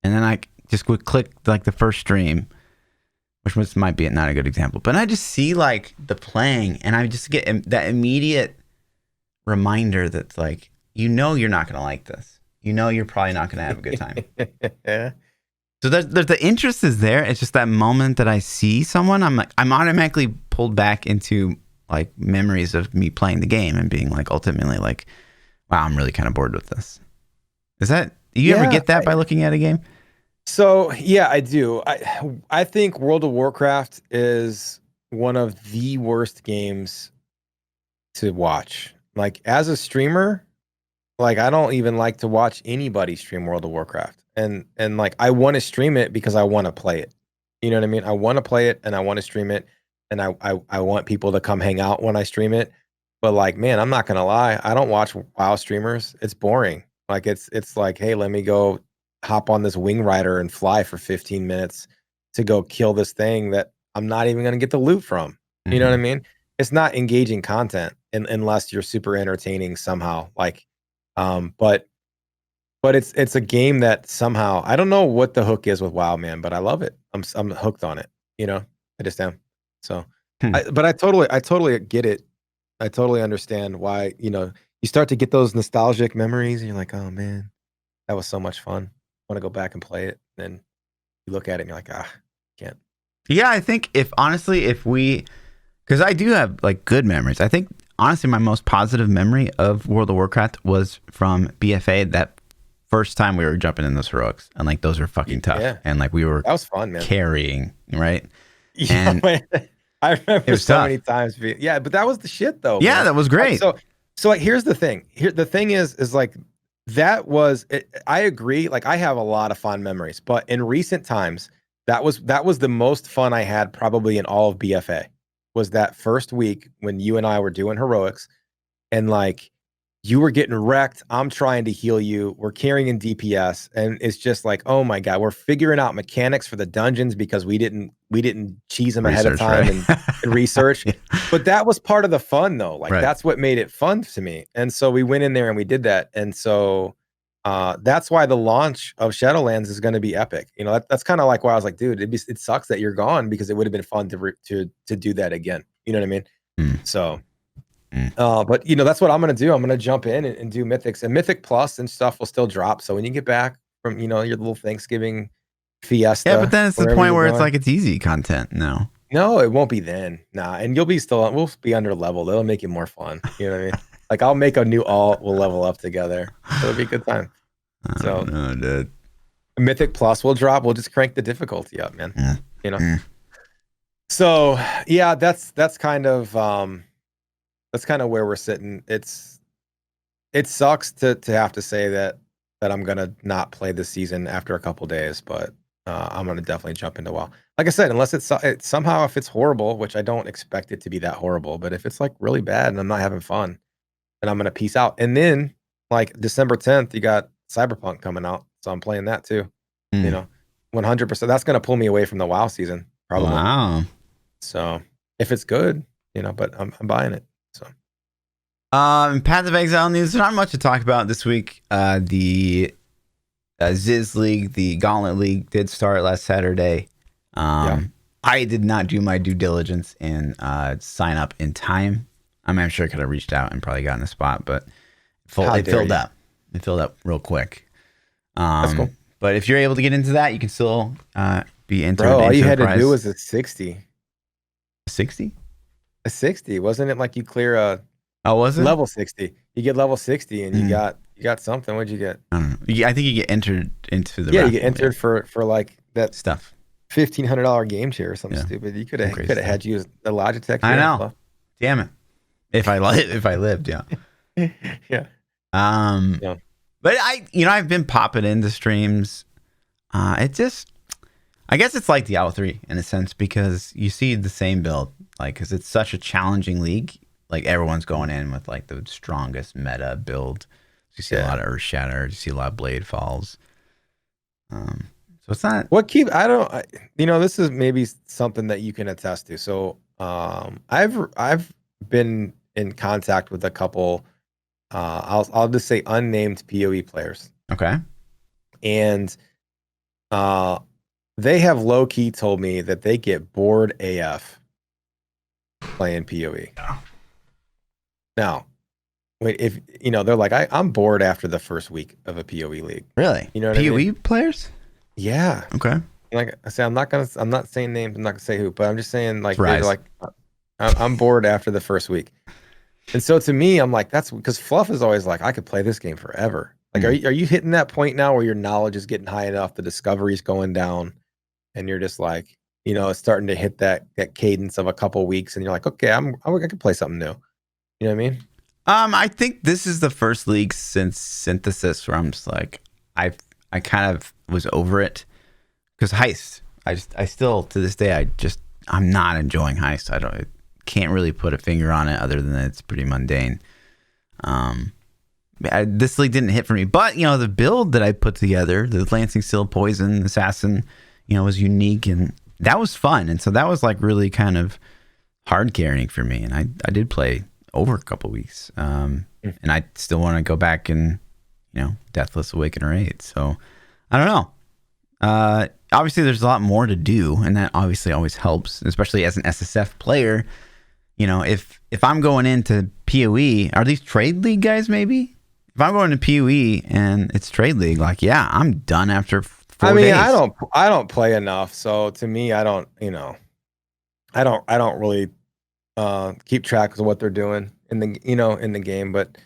and then I just would click like the first stream, which might be not a good example, but I just see like the playing and I just get that immediate reminder that's like, you're not going to like this. You're probably not going to have a good time. Yeah. So there's the interest is there. It's just that moment that I see someone, I'm automatically pulled back into like memories of me playing the game and being like ultimately like, wow, I'm really kind of bored with this. Is that, do you ever get that by looking at a game? So yeah, I do. I think World of Warcraft is one of the worst games to watch. Like as a streamer, like I don't even like to watch anybody stream World of Warcraft. And like I want to stream it because I want to play it. You know what I mean? I want to play it and I want to stream it and I want people to come hang out when I stream it. But like, man, I'm not gonna lie, I don't watch WoW streamers. It's boring. Like it's like, hey, let me go hop on this wing rider and fly for 15 minutes to go kill this thing that I'm not even gonna get the loot from. You know what I mean? It's not engaging content unless you're super entertaining somehow. Like, but it's a game that somehow, I don't know what the hook is with WoW, man, but I love it. I'm hooked on it. You know, I just am. So, but I totally get it. I totally understand why, you know, you start to get those nostalgic memories and you're like, oh man, that was so much fun. I want to go back and play it. Then you look at it and you're like, can't. Yeah, I think if we, because I do have like good memories. I think honestly, my most positive memory of World of Warcraft was from BFA. That first time we were jumping in those heroics, and like those were fucking tough. Yeah. And like that was fun, man. Carrying, right? Yeah, and man. I remember so many times. Yeah, but that was the shit though. Yeah, man. that was great. So like, here's the thing. The thing is like, that was it. I agree. Like, I have a lot of fond memories, but in recent times, that was the most fun I had probably in all of BFA. Was that first week when you and I were doing heroics, and like, you were getting wrecked. I'm trying to heal you. We're carrying in DPS, and it's just like, oh my god, we're figuring out mechanics for the dungeons because we didn't cheese them ahead of time, right? and research. Yeah. But that was part of the fun, though. Like, that's what made it fun to me. And so we went in there and we did that. And so that's why the launch of Shadowlands is going to be epic. You know, that's kind of like why I was like, dude, it sucks that you're gone, because it would have been fun to do that again. You know what I mean? So. But you know, that's what I'm gonna do. I'm gonna jump in and do mythics, and Mythic Plus and stuff will still drop. So when you get back from, you know, your little Thanksgiving fiesta, yeah, but then it's the point where it's like, it's easy content now. No, it won't be then. Nah, and we'll be under level. It'll make it more fun. You know what I mean? Like, I'll make a new alt. We'll level up together. It'll be a good time. So, no, dude. Mythic Plus will drop. We'll just crank the difficulty up, man. You know. So yeah, that's kind of where we're sitting. It sucks to have to say that I'm gonna not play this season after a couple days, but I'm gonna definitely jump into WoW. Like I said, unless it's somehow, if it's horrible, which I don't expect it to be that horrible, but if it's like really bad and I'm not having fun, then I'm gonna peace out. And then like December 10th, you got Cyberpunk coming out, so I'm playing that too. You know, 100%. That's gonna pull me away from the WoW season, probably. Wow. So if it's good, you know, but I'm buying it. So. Path of Exile news. There's not much to talk about this week. The Ziz League, the Gauntlet League, did start last Saturday. I did not do my due diligence and sign up in time. I mean, I'm sure I could have reached out and probably gotten a spot, but it filled up. It filled up real quick. That's cool. But if you're able to get into that, you can still be entered. Bro, all you had to do was a 60. 60? A 60. Wasn't it like you clear a... Oh, was it? Level 60. You get level 60 and you got something. What'd you get? I don't know. I think you get entered into the you get entered for like that stuff. $1,500 game chair or something stupid. You could have had you a Logitech. I know. Damn it. If I lived, yeah. Yeah. But I've been popping into streams. I guess it's like Diablo 3 in a sense, because you see the same build, like, because it's such a challenging league. Like, everyone's going in with like the strongest meta build. So you see a lot of Earth Shatter. You see a lot of Blade Falls. So it's not this is maybe something that you can attest to. So I've been in contact with a couple. I'll just say unnamed PoE players. Okay. And they have low key told me that they get bored AF playing PoE. Yeah. Now, wait, if they're like, I'm bored after the first week of a PoE league. Really? You know what PoE I mean? players? Yeah. Okay. Like I say, I'm not saying names. I'm not gonna say who, but I'm just saying, like, they're like, I'm bored after the first week. And so to me, I'm like, that's because Fluff is always like, I could play this game forever. Like, are you hitting that point now where your knowledge is getting high enough, the discovery's going down, and you're just like, it's starting to hit that cadence of a couple weeks, and you're like, okay, I could play something new. You know what I mean? I think this is the first league since Synthesis where I'm just like, I kind of was over it, because Heist, I still to this day I'm not enjoying Heist. I can't really put a finger on it other than it's pretty mundane. This league didn't hit for me, but the build that I put together, the Lancing Steel Poison Assassin, was unique, and that was fun. And so that was like really kind of hard carrying for me, and I did play over a couple weeks, and I still want to go back and Deathless Awakener 8. So I don't know. Obviously, there's a lot more to do, and that obviously always helps, especially as an SSF player. If I'm going into PoE, are these trade league guys? Maybe if I'm going to PoE and it's trade league, like I'm done after 4 days. I don't play enough, so to me, I don't really keep track of what they're doing in the game. But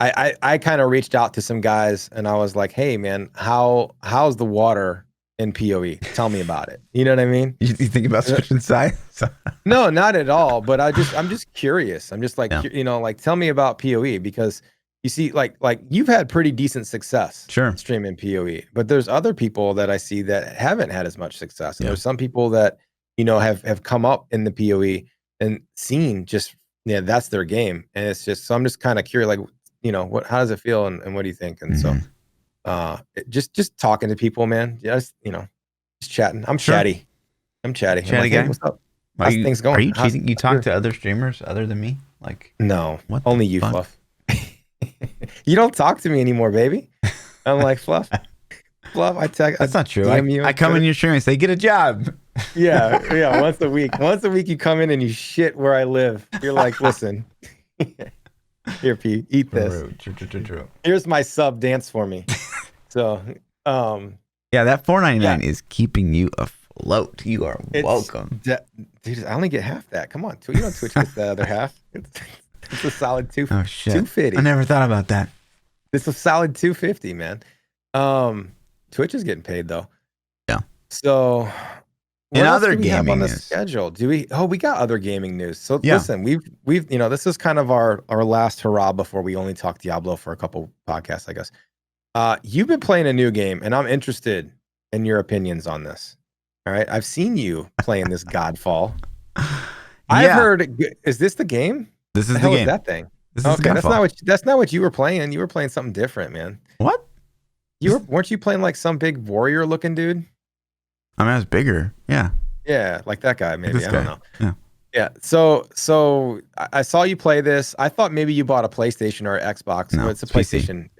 I kind of reached out to some guys and I was like, hey man, how's the water in PoE? Tell me about it. You know what I mean? You think about switching sides? No, not at all. But I'm just curious. I'm just like, tell me about PoE, because you see, like you've had pretty decent success streaming PoE, but there's other people that I see that haven't had as much success. And there's some people that, have come up in the PoE and seen that's their game. And it's just, so I'm just kind of curious, like, how does it feel and what do you think? And so just talking to people, man. Just chatting. I'm chatty. I'm chatty. Chatty guy. Hey, what's up? How's things going? Are you cheating? You talk to other streamers other than me? Like, no, only you, Fluff. You don't talk to me anymore, baby. I'm like, Fluff. That's not true. I come in your stream and say, get a job. Yeah. Once a week you come in and you shit where I live. You're like, listen. Here, P, eat this. True. Here's my sub, dance for me. So, that $4.99 is keeping you afloat. You are welcome. Dude, I only get half that. Come on, Twitch gets the other half. It's a solid oh shit, $2.50. I never thought about that. It's a solid $2.50, man. Twitch is getting paid though. Yeah. So, in other gaming on the news schedule, do we? Oh, we got other gaming news. So listen, we've this is kind of our last hurrah before we only talk Diablo for a couple podcasts, I guess. You've been playing a new game, and I'm interested in your opinions on this. All right, I've seen you playing this Godfall. I've heard. Is this the game? This is the hell game. Is that thing? This is Godfall. That's not what you were playing. You were playing something different, man. What? Weren't you playing like some big warrior looking dude? I mean, I was bigger. Yeah. Yeah, like that guy, maybe. I don't know. Yeah. Yeah. So I saw you play this. I thought maybe you bought a PlayStation or an Xbox. No, it's a PlayStation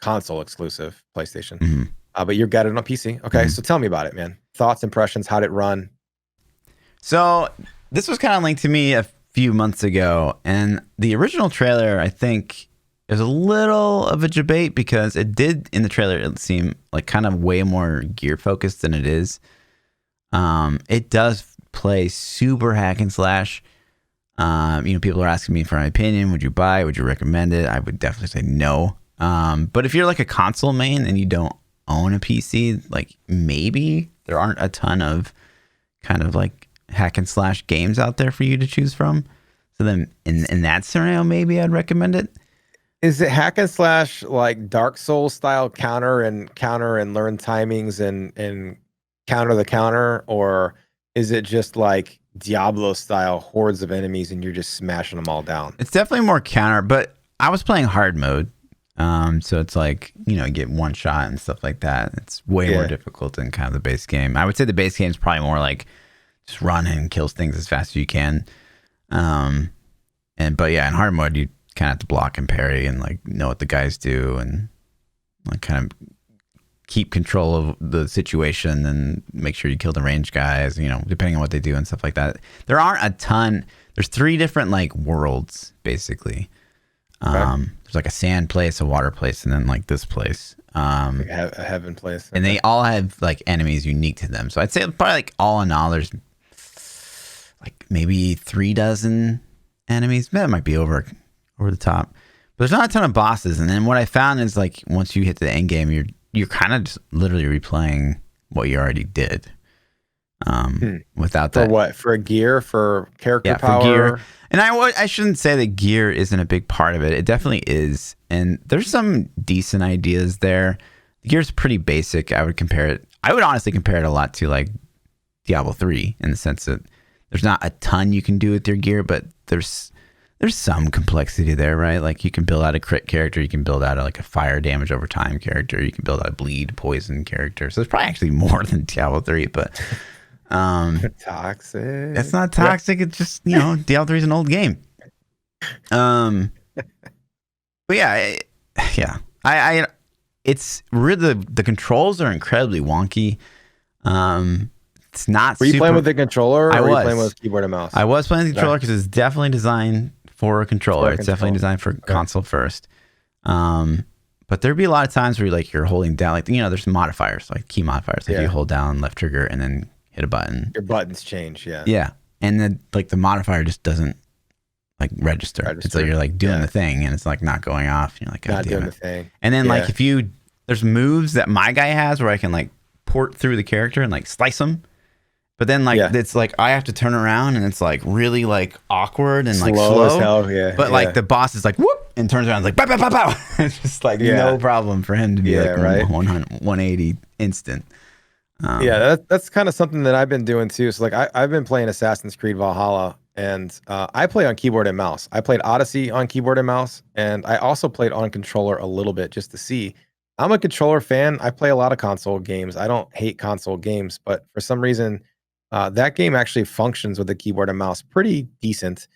console exclusive PlayStation. Mm-hmm. But you're got it on PC. Okay. So tell me about it, man. Thoughts, impressions, how'd it run? So this was kind of linked to me a few months ago, and the original trailer, I think, there's a little of a debate because it did in the trailer it seemed like kind of way more gear focused than it is. It does play super hack and slash. People are asking me for my opinion. Would you buy? Would you recommend it? I would definitely say no. But if you're like a console main and you don't own a PC, like maybe there aren't a ton of kind of like hack and slash games out there for you to choose from. So then in that scenario, maybe I'd recommend it. Is it hack and slash like Dark Souls style counter and learn timings and counter the counter, or is it just like Diablo style hordes of enemies and you're just smashing them all down? It's definitely more counter, but I was playing hard mode. So it's like, get one shot and stuff like that. It's way more difficult than kind of the base game. I would say the base game is probably more like just run and kills things as fast as you can. But in hard mode, you kind of have to block and parry and like know what the guys do and like kind of keep control of the situation and make sure you kill the ranged guys, depending on what they do and stuff like that. There aren't a ton. There's 3 different like worlds basically. There's like a sand place, a water place, and then like this place. Like a heaven place. And they all have like enemies unique to them. So I'd say probably like all in all, there's like maybe 3 dozen enemies. That might be over the top. But there's not a ton of bosses. And then what I found is like once you hit the end game, you're kind of just literally replaying what you already did. Without that. For what? For gear? For character power? For gear. And I shouldn't say that gear isn't a big part of it. It definitely is. And there's some decent ideas there. The gear's pretty basic. I would honestly compare it a lot to like Diablo 3 in the sense that there's not a ton you can do with your gear, but there's some complexity there, right? Like you can build out a crit character, you can build out like a fire damage over time character, you can build out a bleed poison character. So there's probably actually more than Diablo 3, but Toxic. It's not toxic. It's just, Diablo 3 is an old game. But yeah, I it's really the controls are incredibly wonky. It's not. Were you playing with the controller? Or were you playing with keyboard and mouse? I was playing the controller because it's definitely designed for a controller. It's definitely designed for console first. But there'd be a lot of times where you're holding down, there's modifiers, like key modifiers. Like you hold down left trigger and then hit a button. Your buttons change, yeah. Yeah. And then the modifier just doesn't register. It's like you're doing the thing and it's not going off. And you're like, God not damn doing it. the thing. And then if there's moves that my guy has where I can port through the character and slice them. But then it's I have to turn around and it's really awkward and slow as hell, yeah. But the boss is whoop and turns around and pow, pow, pow, pow. It's just no problem for him to be 180 instant. That's kind of something that I've been doing too. So I've been playing Assassin's Creed Valhalla and I play on keyboard and mouse. I played Odyssey on keyboard and mouse, and I also played on controller a little bit just to see. I'm a controller fan. I play a lot of console games. I don't hate console games, but for some reason, that game actually functions with a keyboard and mouse pretty decent.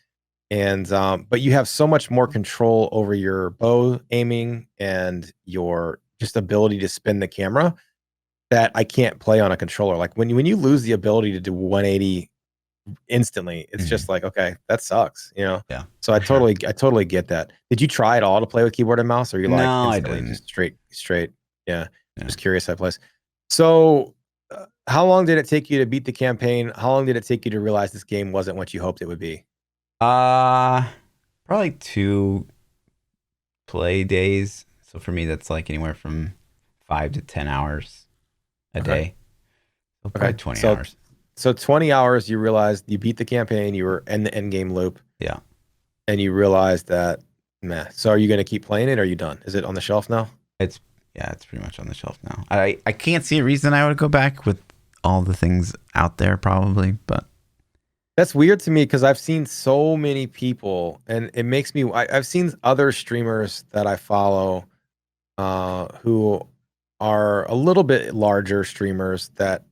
And but you have so much more control over your bow aiming and your just ability to spin the camera that I can't play on a controller. Like when you lose the ability to do 180 instantly, it's just okay, that sucks, Yeah. So I totally get that. Did you try at all to play with keyboard and mouse, or you no, I didn't. Just straight? Yeah. Just curious how it plays. So how long did it take you to beat the campaign? How long did it take you to realize this game wasn't what you hoped it would be? Probably 2 play days. So for me, that's anywhere from 5 to 10 hours a day. So probably 20 hours. So 20 hours, you realized you beat the campaign, you were in the end game loop. Yeah. And you realized that, meh. So are you going to keep playing it, or are you done? Is it on the shelf now? It's pretty much on the shelf now. I can't see a reason I would go back with all the things out there probably, but that's weird to me because I've seen so many people, and it makes me. I've seen other streamers that I follow, who are a little bit larger streamers that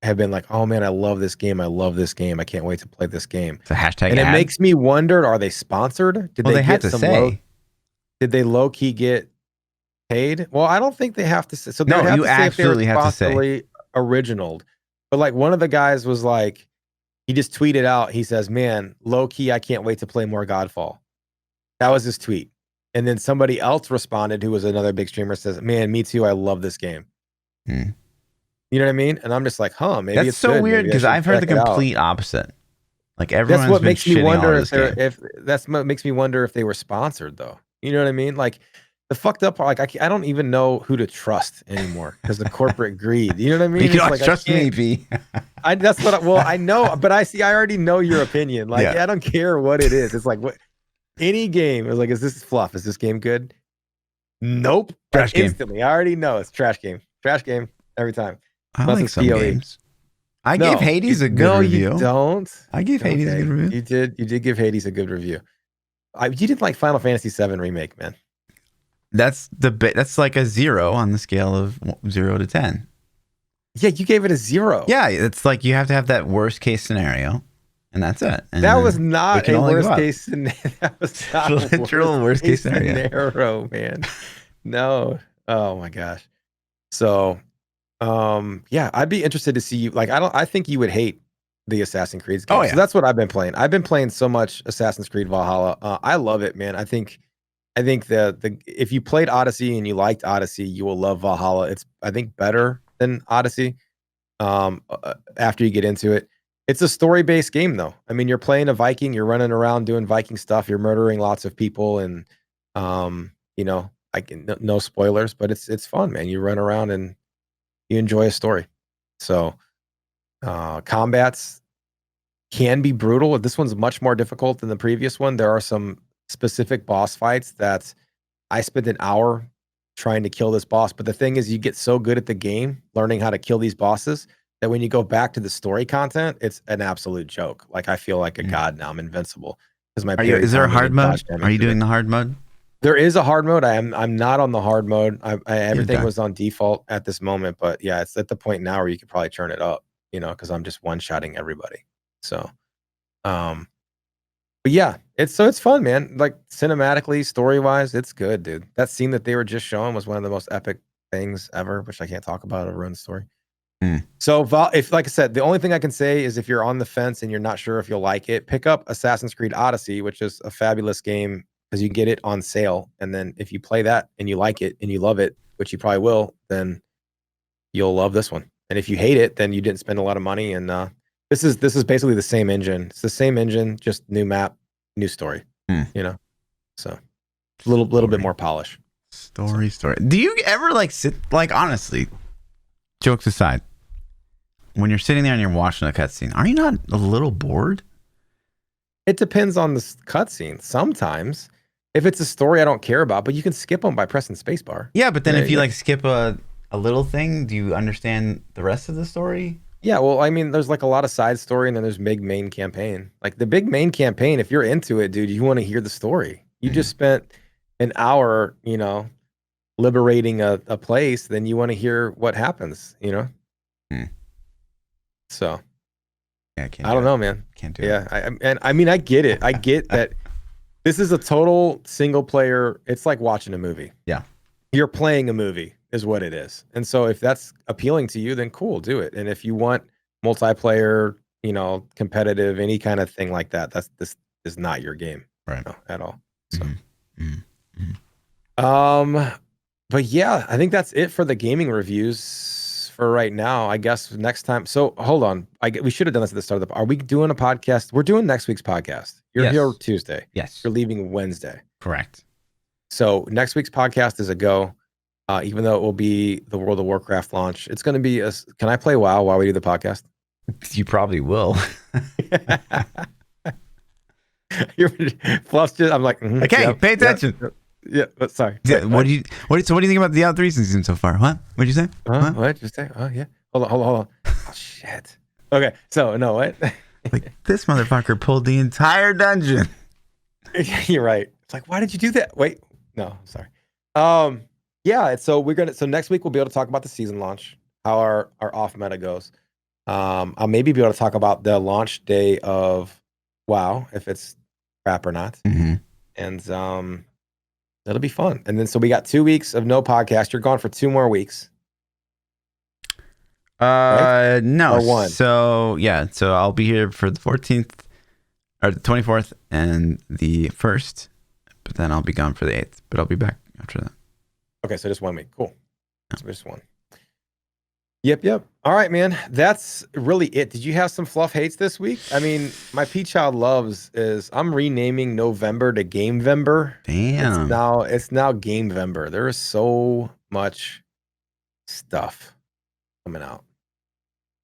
have been like, "Oh man, I love this game! I love this game! I can't wait to play this game." It's a hashtag, and it makes me wonder: are they sponsored? Did they had to say? Did they low key get paid? Well, I don't think they have to say. So no, you absolutely have to say original. But one of the guys was like, he just tweeted out, he says, "Man, low key, I can't wait to play more Godfall." That was his tweet. And then somebody else responded, who was another big streamer, says, "Man, me too. I love this game." You know what I mean? And I'm just like, maybe that's it's so good. weird because I've heard the complete opposite. Everyone's that's what makes me wonder that's what makes me wonder if they were sponsored though. You know what I mean? The fucked up part, I don't even know who to trust anymore because of corporate greed. You know what I mean? You can always trust me, B. That's what. I know, but I already know your opinion. I don't care what it is. It's what any game is is this fluff? Is this game good? Nope. Trash game. Instantly, I already know it's trash game. Trash game every time. I like some games. I gave Hades a good review. No, you don't. I gave Hades a good review. You did give Hades a good review. You didn't like Final Fantasy VII Remake, man. That's like a 0 on the scale of 0 to 10. Yeah, you gave it a 0. Yeah, it's you have to have that worst case scenario, and that's it. And that was not a worst case scenario. That was not a literal worst case scenario, man. No. Oh my gosh. So, I'd be interested to see you. I think you would hate the Assassin's Creed game. Oh, yeah. So that's what I've been playing. I've been playing so much Assassin's Creed Valhalla. I love it, man. I think the if you played Odyssey and you liked Odyssey, you will love Valhalla. It's I think better than Odyssey. After you get into it, it's a story-based game though. I mean, you're playing a Viking, you're running around doing Viking stuff, you're murdering lots of people, and no spoilers, but it's fun, man. You run around and you enjoy a story. So combats can be brutal. This one's much more difficult than the previous one. There are some specific boss fights that I spent an hour trying to kill this boss. But the thing is, you get so good at the game, learning how to kill these bosses, that when you go back to the story content, it's an absolute joke. I feel like a god now. I'm invincible because my. Is there a hard mode? Are you doing the hard mode? There is a hard mode. I'm not on the hard mode. Everything was on default at this moment, but yeah, it's at the point now where you could probably turn it up. because I'm just one-shotting everybody. So, but yeah, it's fun, man. Like cinematically, story-wise, it's good, dude. That scene that they were just showing was one of the most epic things ever, which I can't talk about. It'll ruin the story. So if, like I said, the only thing I can say is if you're on the fence and you're not sure if you'll like it, pick up Assassin's Creed Odyssey, which is a fabulous game because you get it on sale. And then if you play that and you like it and you love it, which you probably will, then you'll love this one. And if you hate it, then you didn't spend a lot of money. And this is basically the same engine. It's the same engine, just new map, new story. So a little bit more polish. Story. Do you ever sit honestly, jokes aside, when you're sitting there and you're watching a cutscene, are you not a little bored? It depends on the cutscene. Sometimes, if it's a story I don't care about, but you can skip them by pressing spacebar. Yeah, but then if you skip a little thing, do you understand the rest of the story? Yeah, well, I mean, there's a lot of side story, and then there's big main campaign. Like the big main campaign, if you're into it, dude, you want to hear the story. You just spent an hour, liberating a place, then you want to hear what happens, So, yeah, I don't know, man. Can't do it. Yeah, I mean, I get it. I get that this is a total single player. It's like watching a movie. Yeah. You're playing a movie is what it is. And so if that's appealing to you, then cool, do it. And if you want multiplayer, competitive, any kind of thing like that, this is not your game. Right. At all. So. But yeah, I think that's it for the gaming reviews for right now. I guess next time. So hold on. We should have done this at the start of the. Are we doing a podcast? We're doing next week's podcast. You're here Tuesday. Yes. You're leaving Wednesday. Correct. So next week's podcast is a go. Even though it will be the World of Warcraft launch, it's going to be can I play WoW while we do the podcast? You probably will. Fluff's just. I'm like, okay, pay attention. Yeah, but sorry. Yeah, what do you think about the Diablo 3 season so far? What? What'd you say? What did you say? Oh yeah. Hold on. Oh shit. Okay. So no, what? This motherfucker pulled the entire dungeon. You're right. It's like, why did you do that? Wait. No, I'm sorry. Yeah. So so next week we'll be able to talk about the season launch, how our off meta goes. I'll maybe be able to talk about the launch day of WoW, if it's crap or not. And that'll be fun. And then so we got 2 weeks of no podcast. You're gone for 2 more weeks. Right? No. Or 1. So yeah. So I'll be here for the 14th or the 24th and the 1st, but then I'll be gone for the 8th. But I'll be back after that. Okay, so just 1 week. Cool. So just 1. Yep. All right, man. That's really it. Did you have some fluff hates this week? I mean, my PChild loves is I'm renaming November to Gamevember. Damn. It's now Gamevember. There is so much stuff coming out.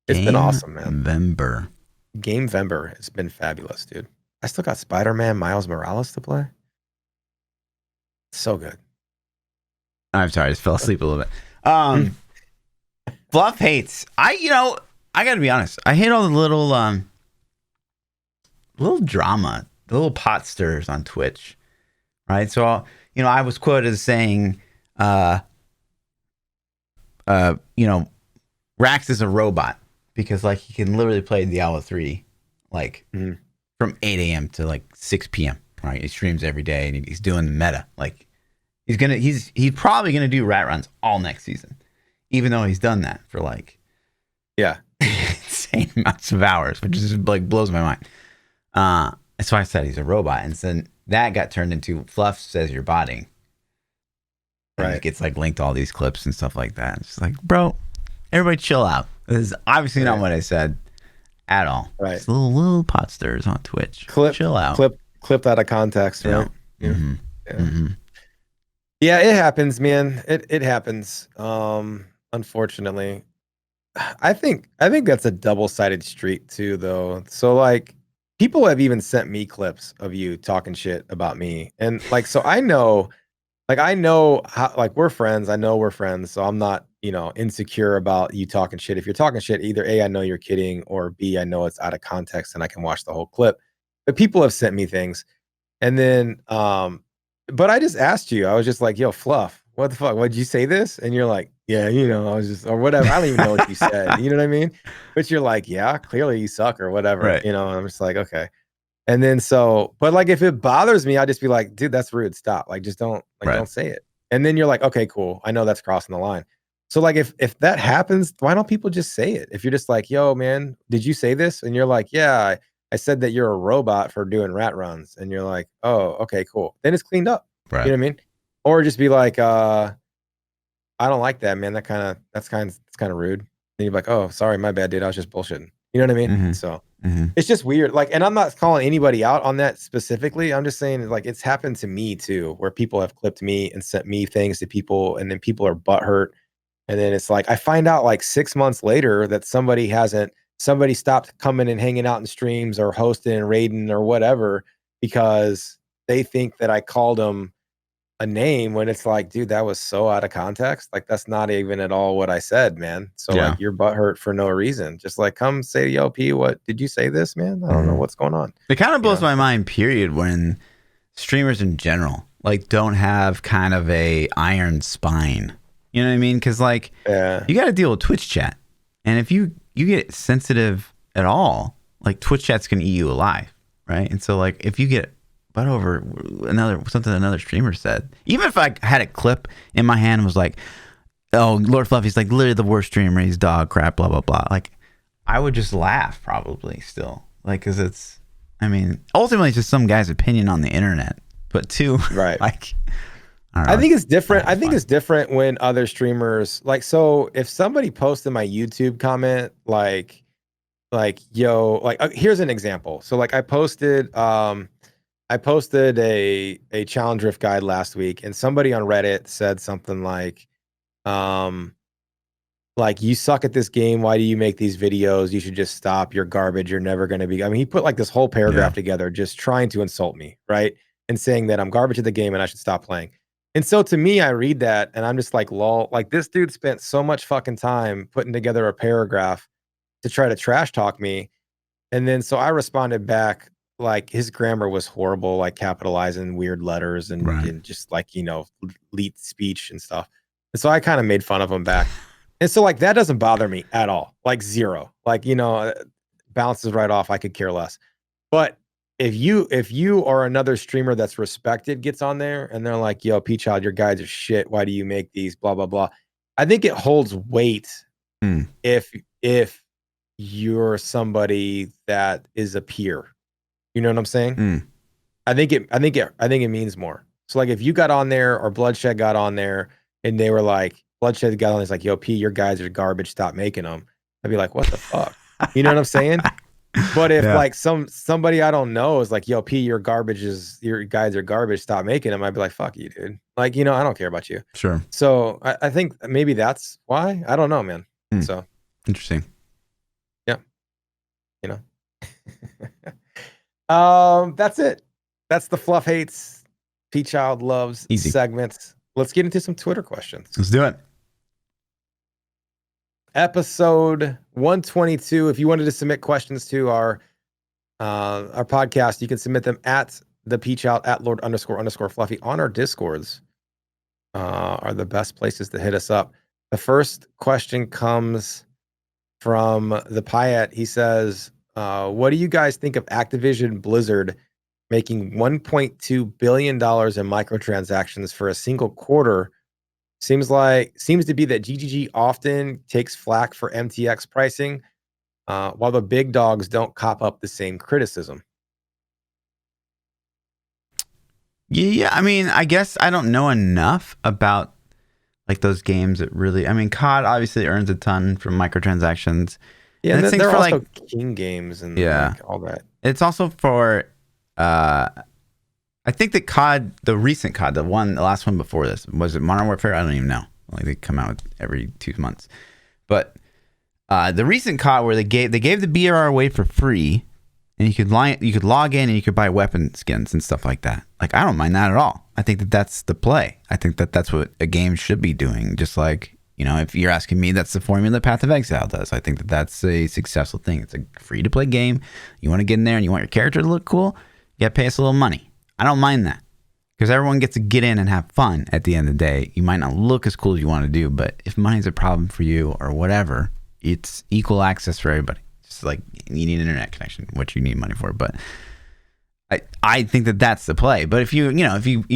It's been awesome, man. Gamevember has been fabulous, dude. I still got Spider-Man Miles Morales to play. So good. I'm sorry, I just fell asleep a little bit. Fluff hates. I gotta be honest. I hate all the little drama, the little pot stirs on Twitch, right? So I was quoted as saying, Rax is a robot because he can literally play Diablo 3 from 8 a.m. to 6 p.m. Right? He streams every day and he's doing the meta. He's probably gonna do rat runs all next season. Even though he's done that for insane amounts of hours, which just blows my mind. That's why I said he's a robot. And so that got turned into Fluff says you're botting. And it gets linked to all these clips and stuff like that. It's just bro, everybody chill out. This is obviously not what I said at all. Right. It's little pot stirs on Twitch. Chill out. Clipped out of context, right? Yeah. Mm-hmm. Yeah. Mm-hmm. Yeah, it happens, man. It happens. Unfortunately, I think that's a double-sided street too, though. So people have even sent me clips of you talking shit about me, and so I know how we're friends. I know we're friends, so I'm not insecure about you talking shit. If you're talking shit, either A, I know you're kidding, or B, I know it's out of context and I can watch the whole clip. But people have sent me things, and then but I just asked you. I was just like, yo, Fluff, what the fuck? What'd you say this? And you're like, yeah, I was just, or whatever. I don't even know what you said. You know what I mean? But you're like, yeah, clearly you suck or whatever. Right. And I'm just like, okay. And then but like, if it bothers me, I'll just be like, dude, that's rude. Stop. Like, just don't say it. And then you're like, okay, cool. I know that's crossing the line. So like, if that happens, why don't people just say it? If you're just like, yo, man, did you say this? And you're like, yeah, I said that you're a robot for doing rat runs. And you're like, oh, okay, cool. Then it's cleaned up. Right. You know what I mean? Or just be like, I don't like that, man. That's kind of rude. Then you're like, oh, sorry, my bad, dude. I was just bullshitting. You know what I mean? Mm-hmm. So it's just weird. Like, and I'm not calling anybody out on that specifically. I'm just saying, like, it's happened to me too, where people have clipped me and sent me things to people, and then people are butthurt. And then it's like, I find out like 6 months later that somebody stopped coming and hanging out in streams or hosting and raiding or whatever, because they think that I called them a name, when it's like, dude, that was so out of context. Like, that's not even at all what I said, man. So like, you're butthurt for no reason. Just like, come say, yo, P, what did you say this, man? I don't know what's going on. It kind of blows my mind, period, when streamers in general like don't have kind of a iron spine. You know what I mean? Because like, you got to deal with Twitch chat, and if you get sensitive at all, like Twitch chat's gonna eat you alive, right? And so like, if you get butt over something another streamer said, even if I had a clip in my hand and was like, oh, Lord Fluffy's like literally the worst streamer, he's dog crap, blah blah blah, like I would just laugh probably still, like, because it's, I mean, ultimately it's just some guy's opinion on the internet, but too, right? Like, I think it's different. I think it's different when other streamers, like, so if somebody posts in my YouTube comment, like yo, like, here's an example. So like, I posted a challenge rift guide last week, and somebody on Reddit said something like, you suck at this game. Why do you make these videos? You should just stop. You're garbage. You're never going to be. I mean, he put like this whole paragraph together, just trying to insult me, right? And saying that I'm garbage at the game and I should stop playing. And so to me, I read that and I'm just like, lol, like, this dude spent so much fucking time putting together a paragraph to try to trash talk me. And then so I responded back, like, his grammar was horrible, like capitalizing weird letters and just like, leet speech and stuff. And so I kind of made fun of him back. And so like, that doesn't bother me at all. Like, zero, like, bounces right off. I could care less. But if you or another streamer that's respected gets on there and they're like, yo, PChild, your guides are shit. Why do you make these? Blah, blah, blah. I think it holds weight if you're somebody that is a peer. You know what I'm saying? I think it means more. So like, if you got on there or Bloodshed got on there and they were like, Bloodshed got on, it's like, yo, P, your guys are garbage. Stop making them. I'd be like, what the fuck? You know what I'm saying? But if like somebody I don't know is like, yo, P, your guys are garbage. Stop making them. I'd be like, fuck you, dude. Like, I don't care about you. Sure. So I think maybe that's why. I don't know, man. So interesting. Yeah. That's it. That's the Fluff hates, PChild loves segments. Let's get into some Twitter questions. Let's do it. Episode 122. If you wanted to submit questions to our podcast, you can submit them at ThaPChild, at Lord__Fluffy on our Discords. Are the best places to hit us up. The first question comes from the Payet. He says, what do you guys think of Activision Blizzard making $1.2 billion in microtransactions for a single quarter? Seems to be that GGG often takes flack for MTX pricing, while the big dogs don't cop up the same criticism. Yeah, I mean, I guess I don't know enough about like those games that really. I mean, COD obviously earns a ton from microtransactions. Yeah, and they're also like King games and like all that. It's also for. I think that COD, the recent COD, the last one before this, was it Modern Warfare? I don't even know. Like, they come out every 2 months. But the recent COD where they gave the BR away for free, and you could log in and you could buy weapon skins and stuff like that. Like, I don't mind that at all. I think that that's the play. I think that that's what a game should be doing. Just like, if you're asking me, that's the formula Path of Exile does. I think that that's a successful thing. It's a free to play game. You want to get in there and you want your character to look cool, you got to pay us a little money. I don't mind that. Because everyone gets to get in and have fun at the end of the day. You might not look as cool as you want to do, but if money's a problem for you or whatever, it's equal access for everybody. Just like you need an internet connection, which you need money for. But I think that that's the play. But if you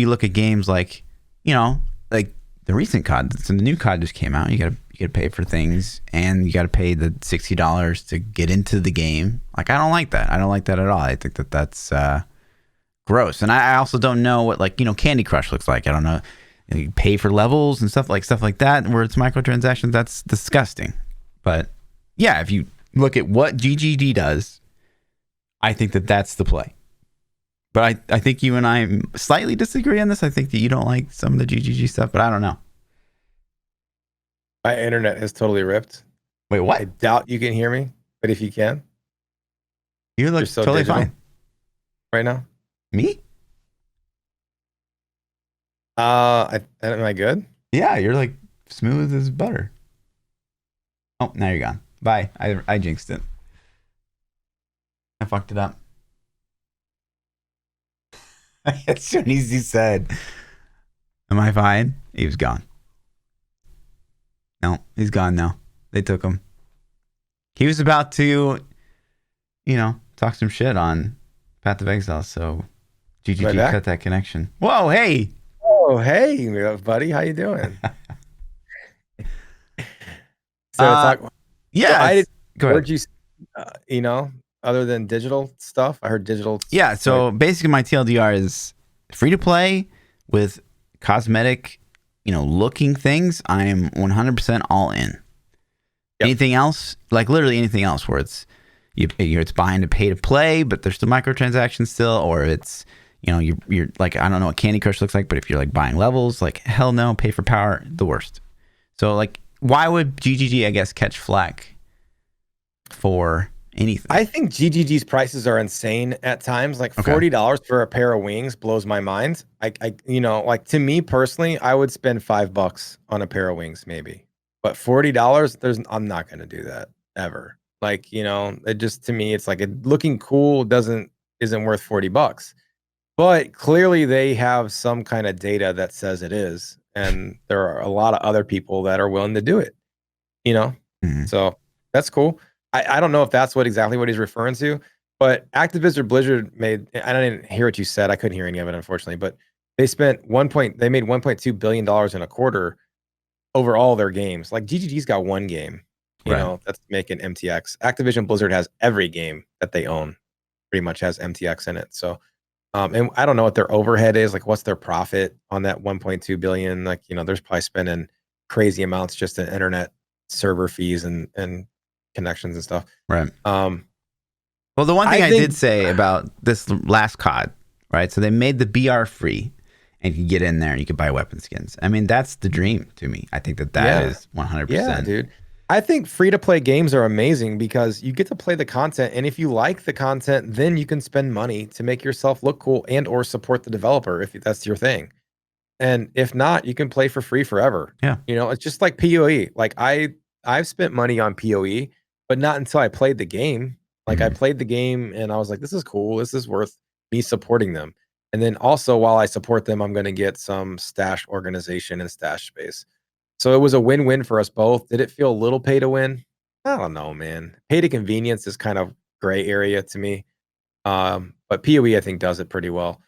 look at games like, like the recent COD, so the new COD just came out. You gotta pay for things, and you gotta pay the $60 to get into the game. Like, I don't like that. I don't like that at all. I think that that's gross. And I also don't know what, like, Candy Crush looks like. I don't know. You pay for levels and stuff like that where it's microtransactions. That's disgusting. But yeah, if you look at what GGG does, I think that that's the play. But I think you and I slightly disagree on this. I think that you don't like some of the GGG stuff, but I don't know. My internet is totally ripped. Wait, what? I doubt you can hear me, but if you can. You look so totally fine. Right now? Me? Am I good? Yeah, you're like smooth as butter. Oh, now you're gone. Bye. I jinxed it. I fucked it up. As soon as he said, "Am I fine?" he was gone. No, he's gone now. They took him. He was about to, talk some shit on Path of Exile, so GGG cut that connection. Whoa, hey! Oh, hey, buddy. How you doing? Yeah. So go ahead. Heard you, other than digital stuff, I heard digital. Yeah, so basically my TLDR is free to play with cosmetic, looking things. I am 100% all in. Yep. Anything else, like literally anything else where it's it's buying to pay to play, but there's still microtransactions still, or it's you're like, I don't know what Candy Crush looks like, but if you're like buying levels, like hell no, pay for power, the worst. So like, why would GGG, I guess, catch flack for anything? I think GGG's prices are insane at times. Like $40 for a pair of wings blows my mind. Like to me personally, I would spend $5 on a pair of wings maybe, but $40, I'm not going to do that ever. Like, it just, to me, it's like looking cool isn't worth $40, but clearly they have some kind of data that says it is. And there are a lot of other people that are willing to do it, Mm-hmm. So that's cool. I don't know if that's exactly what he's referring to, but Activision Blizzard I didn't hear what you said. I couldn't hear any of it, unfortunately, but they made $1.2 billion in a quarter over all their games. Like GGG's got one game, that's making MTX. Activision Blizzard has every game that they own pretty much has MTX in it. So, and I don't know what their overhead is. Like, what's their profit on that 1.2 billion? Like, there's probably spending crazy amounts just in internet server fees and connections and stuff. Right. Well, the one thing I did say about this last COD, right? So they made the BR free, and you could get in there and you could buy weapon skins. I mean, that's the dream to me. I think that is 100%. Yeah, dude. I think free-to-play games are amazing because you get to play the content, and if you like the content, then you can spend money to make yourself look cool and or support the developer if that's your thing. And if not, you can play for free forever. Yeah. It's just like PoE. Like I've spent money on PoE, but not until I played the game. Like I played the game and I was like, this is cool. This is worth me supporting them. And then also while I support them, I'm going to get some stash organization and stash space. So it was a win-win for us both. Did it feel a little pay to win? I don't know, man. Pay to convenience is kind of gray area to me. But PoE I think does it pretty well.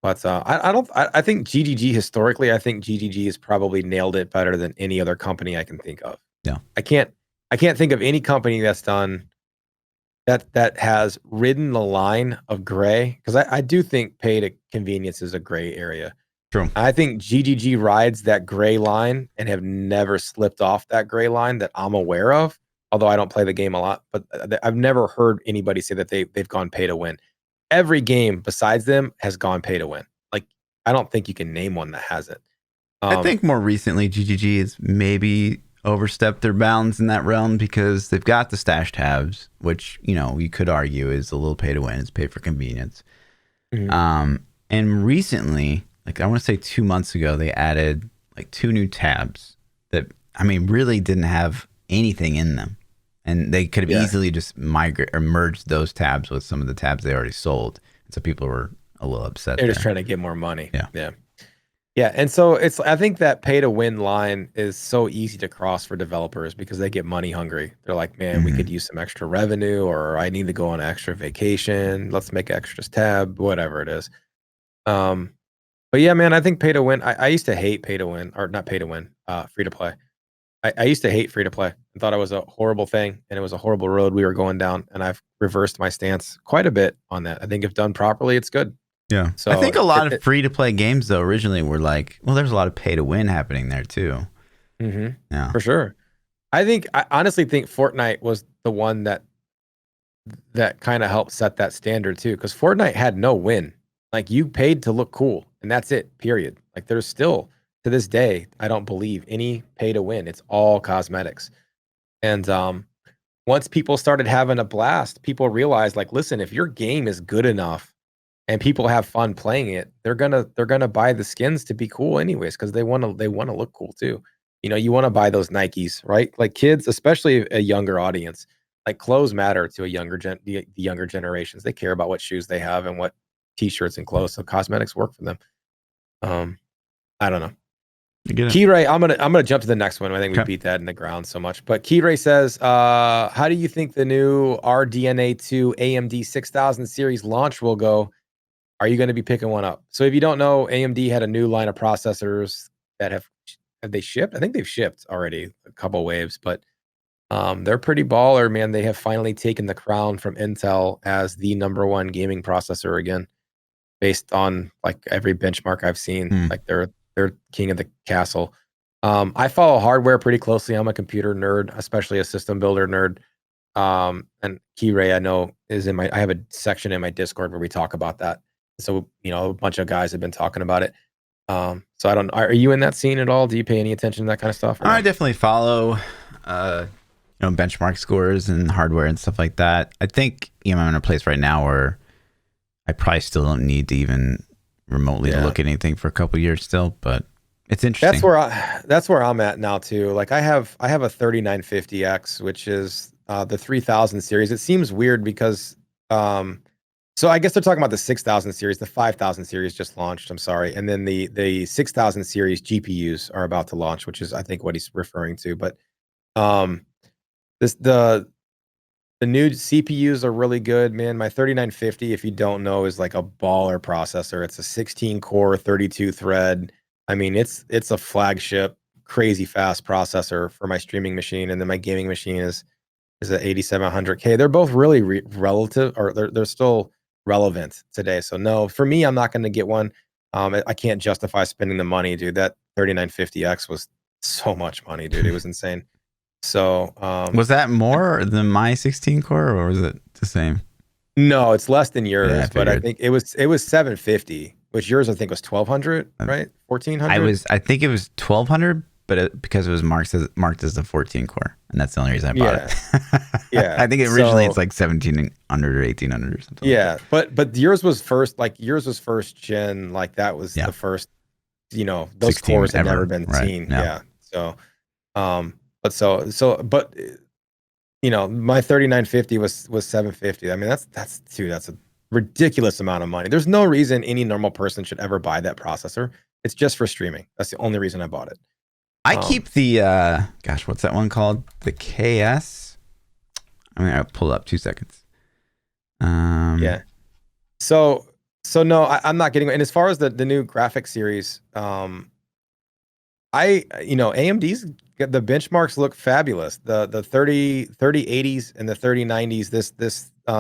But I think GGG historically, I think GGG has probably nailed it better than any other company I can think of. Yeah. I can't think of any company that's done that has ridden the line of gray, because I do think pay to convenience is a gray area. True. I think GGG rides that gray line and have never slipped off that gray line that I'm aware of. Although I don't play the game a lot, but I've never heard anybody say that they've gone pay to win. Every game besides them has gone pay to win. Like, I don't think you can name one that hasn't. I think more recently GGG has maybe overstepped their bounds in that realm because they've got the stash tabs, which you could argue is a little pay to win. It's pay for convenience. Mm-hmm. And recently, like I want to say 2 months ago, they added like 2 new tabs that really didn't have anything in them, and they could have easily just migrate or merged those tabs with some of the tabs they already sold. And so people were a little upset. They're just trying to get more money. Yeah. Yeah, and so I think that pay to win line is so easy to cross for developers because they get money hungry. They're like, man, we could use some extra revenue, or I need to go on an extra vacation. Let's make extras tab, whatever it is. But yeah, man, I think pay to win. I used to hate pay to win, or not pay to win, free to play. I used to hate free to play and thought it was a horrible thing, and it was a horrible road we were going down. And I've reversed my stance quite a bit on that. I think if done properly, it's good. Yeah. So I think a lot of free to play games though originally were like, well, there's a lot of pay to win happening there too. Yeah, for sure. I honestly think Fortnite was the one that kind of helped set that standard too, because Fortnite had no win. Like, you paid to look cool, and that's it. Period. Like, there's still to this day, I don't believe any pay to win. It's all cosmetics. And once people started having a blast, people realized, like, listen, if your game is good enough and people have fun playing it, they're gonna buy the skins to be cool anyways, because they wanna look cool too. You know, you want to buy those Nikes, right? Like, kids, especially a younger audience, like, clothes matter to the younger generations. They care about what shoes they have and what t-shirts and clothes. So cosmetics work for them. I don't know. Keyray, I'm gonna jump to the next one. I think we beat that in the ground so much. But Keyray says, how do you think the new RDNA 2 AMD 6000 series launch will go? Are you going to be picking one up? So if you don't know, AMD had a new line of processors that have they shipped? I think they've shipped already a couple waves, but they're pretty baller, man. They have finally taken the crown from Intel as the #1 gaming processor again, based on like every benchmark I've seen. Like, they're king of the castle. I follow hardware pretty closely. I'm a computer nerd, especially a system builder nerd. And Keyray, I know, is I have a section in my Discord where we talk about that. So, you know, a bunch of guys have been talking about it. So are you in that scene at all? Do you pay any attention to that kind of stuff? I definitely follow, benchmark scores and hardware and stuff like that. I think, I'm in a place right now where I probably still don't need to even remotely look at anything for a couple years still, but it's interesting. That's where I'm at now too. Like, I have a 3950X, which is the 3000 series. It seems weird because so I guess they're talking about the 6000 series. The 5000 series just launched. I'm sorry. And then the 6000 series GPUs are about to launch, which is, I think, what he's referring to. But the new CPUs are really good, man. My 3950, if you don't know, is like a baller processor. It's a 16 core, 32 thread. I mean, it's a flagship, crazy fast processor for my streaming machine. And then my gaming machine is a 8700K. They're both really relative, or they're still relevant today. So no, for me, I'm not going to get one. I can't justify spending the money, dude. That 3950X was so much money, dude. It was insane. So was that more than my 16 core, or was it the same? No, it's less than yours, but I think it was 750, which yours I think was 1200, right? 1400. I think it was 1200, but because it was marked as the 14 core, and that's the only reason I bought it. Yeah, I think originally it's like 1700 or 1800 or something. Yeah, but yours was first gen. Like, that was the first. Those cores had never been seen. No. Yeah. So, but my 3950 was 750. I mean, that's a ridiculous amount of money. There's no reason any normal person should ever buy that processor. It's just for streaming. That's the only reason I bought it. I keep the what's that one called? The KS. I'll pull up 2 seconds. Yeah. So no, I'm not getting. And as far as the new graphic series, AMD's the benchmarks look fabulous. The 3080s and the 3090s. This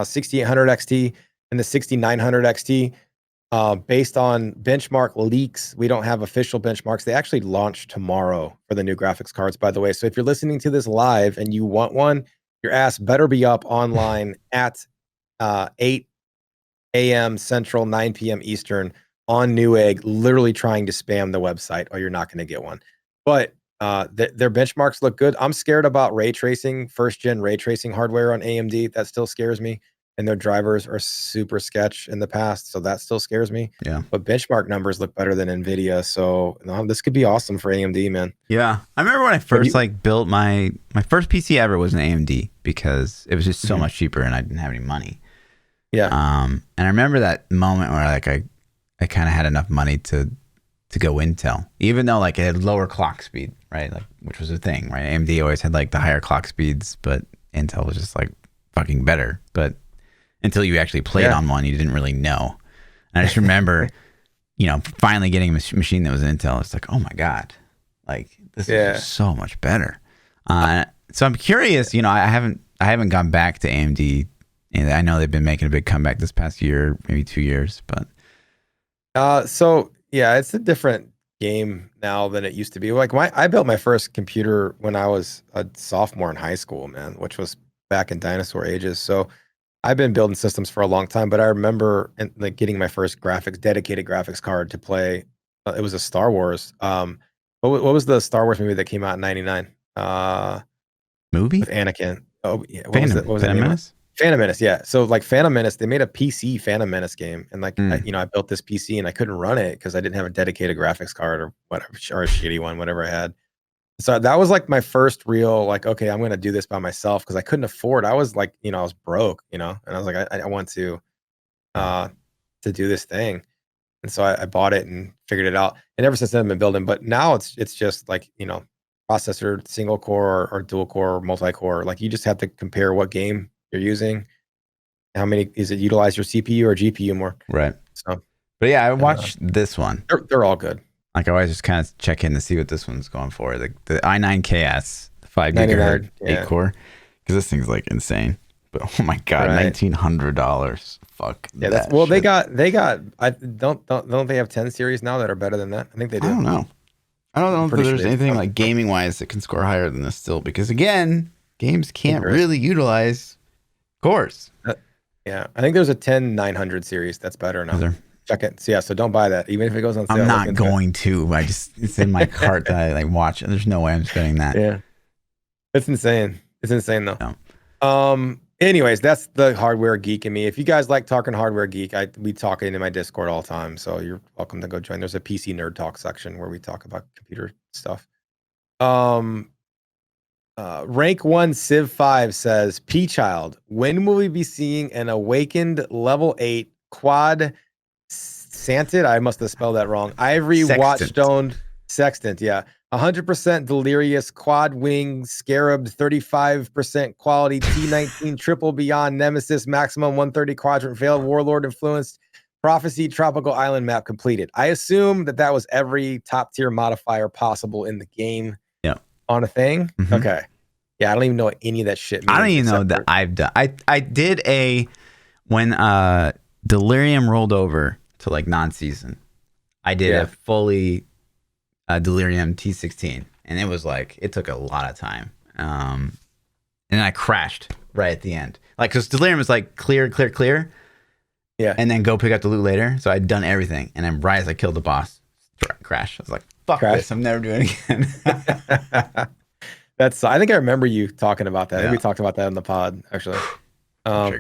6800 XT and the 6900 XT. Based on benchmark leaks, we don't have official benchmarks. They actually launch tomorrow for the new graphics cards, by the way. So if you're listening to this live and you want one, your ass better be up online at 8 a.m. Central, 9 p.m. Eastern on Newegg, literally trying to spam the website, or you're not going to get one. But their benchmarks look good. I'm scared about ray tracing, first-gen ray tracing hardware on AMD. That still scares me. And their drivers are super sketch in the past, so that still scares me. Yeah. But benchmark numbers look better than NVIDIA, so this could be awesome for AMD, man. Yeah. I remember when I first built my first PC ever was an AMD, because it was just so much cheaper and I didn't have any money. Yeah. And I remember that moment where like I kind of had enough money to go Intel, even though like it had lower clock speed, right? Like, which was a thing, right? AMD always had like the higher clock speeds, but Intel was just like fucking better. But until you actually played on one, you didn't really know. And I just remember, finally getting a machine that was Intel. It's like, oh my God, like this is just so much better. So I'm curious, I haven't gone back to AMD. And I know they've been making a big comeback this past year, maybe 2 years, but. So yeah, it's a different game now than it used to be. Like I built my first computer when I was a sophomore in high school, man, which was back in dinosaur ages. So I've been building systems for a long time, but I remember like getting my first dedicated graphics card to play. It was a Star Wars. What was the Star Wars movie that came out in '99? Movie with Anakin. Oh yeah, Phantom Menace. Phantom Menace, yeah. So like Phantom Menace, they made a PC Phantom Menace game, and like I built this PC and I couldn't run it because I didn't have a dedicated graphics card or whatever, or a shitty one, whatever I had. So that was like my first real like, okay, I'm gonna do this by myself because I couldn't afford. I was like, I was broke, and I was like, I want to do this thing, and so I bought it and figured it out. And ever since then, I've been building. But now it's just like processor, single core or dual core or multi core. Like you just have to compare what game you're using, how many is it utilize your CPU or GPU more, right? So but yeah, I watched this one. They're all good. Like I always just kind of check in to see what this one's going for, the i9ks 5 gigahertz 8 core, because this thing's like insane. But oh my God, $1,900. Fuck yeah, that's well shit. they got I don't they have 10 series now that are better than that? I think they do. I don't know if there's anything like gaming wise that can score higher than this still, because again, games can't really utilize cores. Yeah, I think there's a 10900 series that's better now. Check it. So yeah, so don't buy that, even if it goes on sale. I'm not going to. It's in my cart that I like watch. There's no way I'm spending that. Yeah, it's insane. It's insane though. No. Anyways, that's the hardware geek in me. If you guys like talking hardware geek, we talk into my Discord all the time, so you're welcome to go join. There's a PC nerd talk section where we talk about computer stuff. Rank 1 Civ 5 says, PChild, when will we be seeing an awakened level 8 quad Santed? I must have spelled that wrong. Ivory Watchstone Sextant, yeah. 100% delirious quad wing scarab, 35% quality T19 triple beyond nemesis, maximum 130 quadrant veiled warlord influenced prophecy tropical island map completed. I assume that was every top tier modifier possible in the game. Yeah. On a thing. Mm-hmm. Okay. Yeah, I don't even know what any of that shit means. I don't even know that I've done. I did when Delirium rolled over to like non-season. I did a fully Delirium T16, and it was like it took a lot of time. And I crashed right at the end, like because Delirium was like clear, yeah, and then go pick up the loot later. So I'd done everything, and then right as I killed the boss, crash. I was like, "Fuck this! I'm never doing it again." I think I remember you talking about that. I think we talked about that in the pod actually.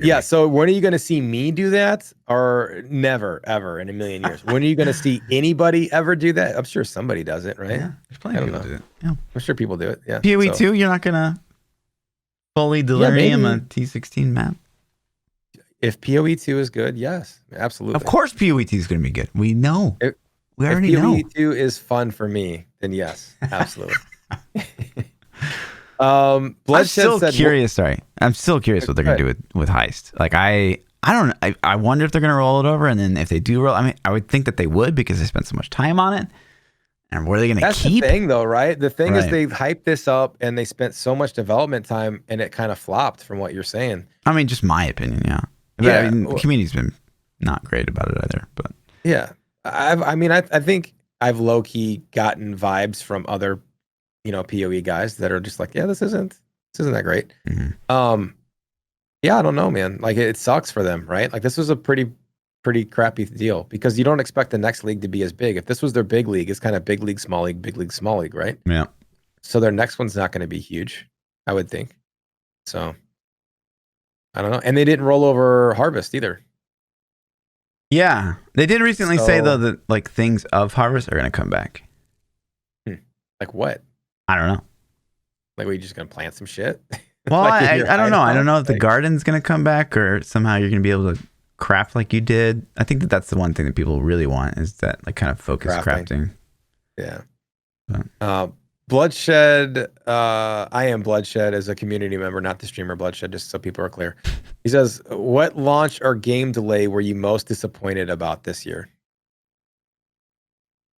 Yeah. So when are you going to see me do that? Or never, ever in a million years? When are you going to see anybody ever do that? I'm sure somebody does it, right? Yeah, there's plenty of people do it. Yeah, I'm sure people do it. Yeah. PoE 2, you're not going to fully Delirium a T16 map? If PoE 2 is good, yes, absolutely. Of course, PoE 2 is going to be good. We know. We already know. If PoE 2 is fun for me, then yes, absolutely. I'm still curious. Sorry, I'm still curious what they're gonna do with heist. Like I wonder if they're gonna roll it over, and then if they do roll, I mean, I would think that they would because they spent so much time on it. And where are they gonna keep? That's the thing, though, right? The thing is they hyped this up and they spent so much development time, and it kind of flopped. From what you're saying, I mean, just my opinion. Yeah. I mean, the community's been not great about it either. But yeah, I think I've low key gotten vibes from other PoE guys that are just like, yeah, this isn't that great. Mm-hmm. Yeah, I don't know, man. Like it sucks for them, right? Like this was a pretty crappy deal because you don't expect the next league to be as big. If this was their big league, it's kind of big league, small league, right? Yeah. So their next one's not going to be huge, I would think. So I don't know. And they didn't roll over Harvest either. Yeah, they did recently say though that like things of Harvest are going to come back. Like what? I don't know. Like, are you just gonna plant some shit? Well, I don't know. I don't know if the garden's gonna come back or somehow you're gonna be able to craft like you did. I think that's the one thing that people really want is that like kind of focused crafting. Yeah. But. Bloodshed, I am Bloodshed as a community member, not the streamer Bloodshed, just so people are clear. He says, what launch or game delay were you most disappointed about this year?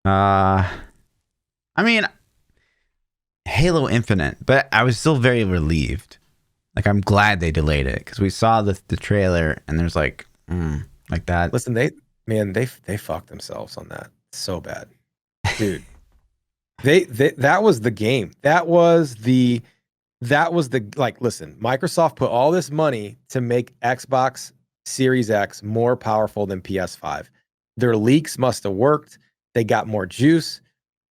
I mean, Halo Infinite, but I was still very relieved. Like, I'm glad they delayed it because we saw the trailer and there's like that. Listen, they fucked themselves on that so bad, dude. They that was the game. That was the like. Listen, Microsoft put all this money to make Xbox Series X more powerful than PS5. Their leaks must have worked. They got more juice.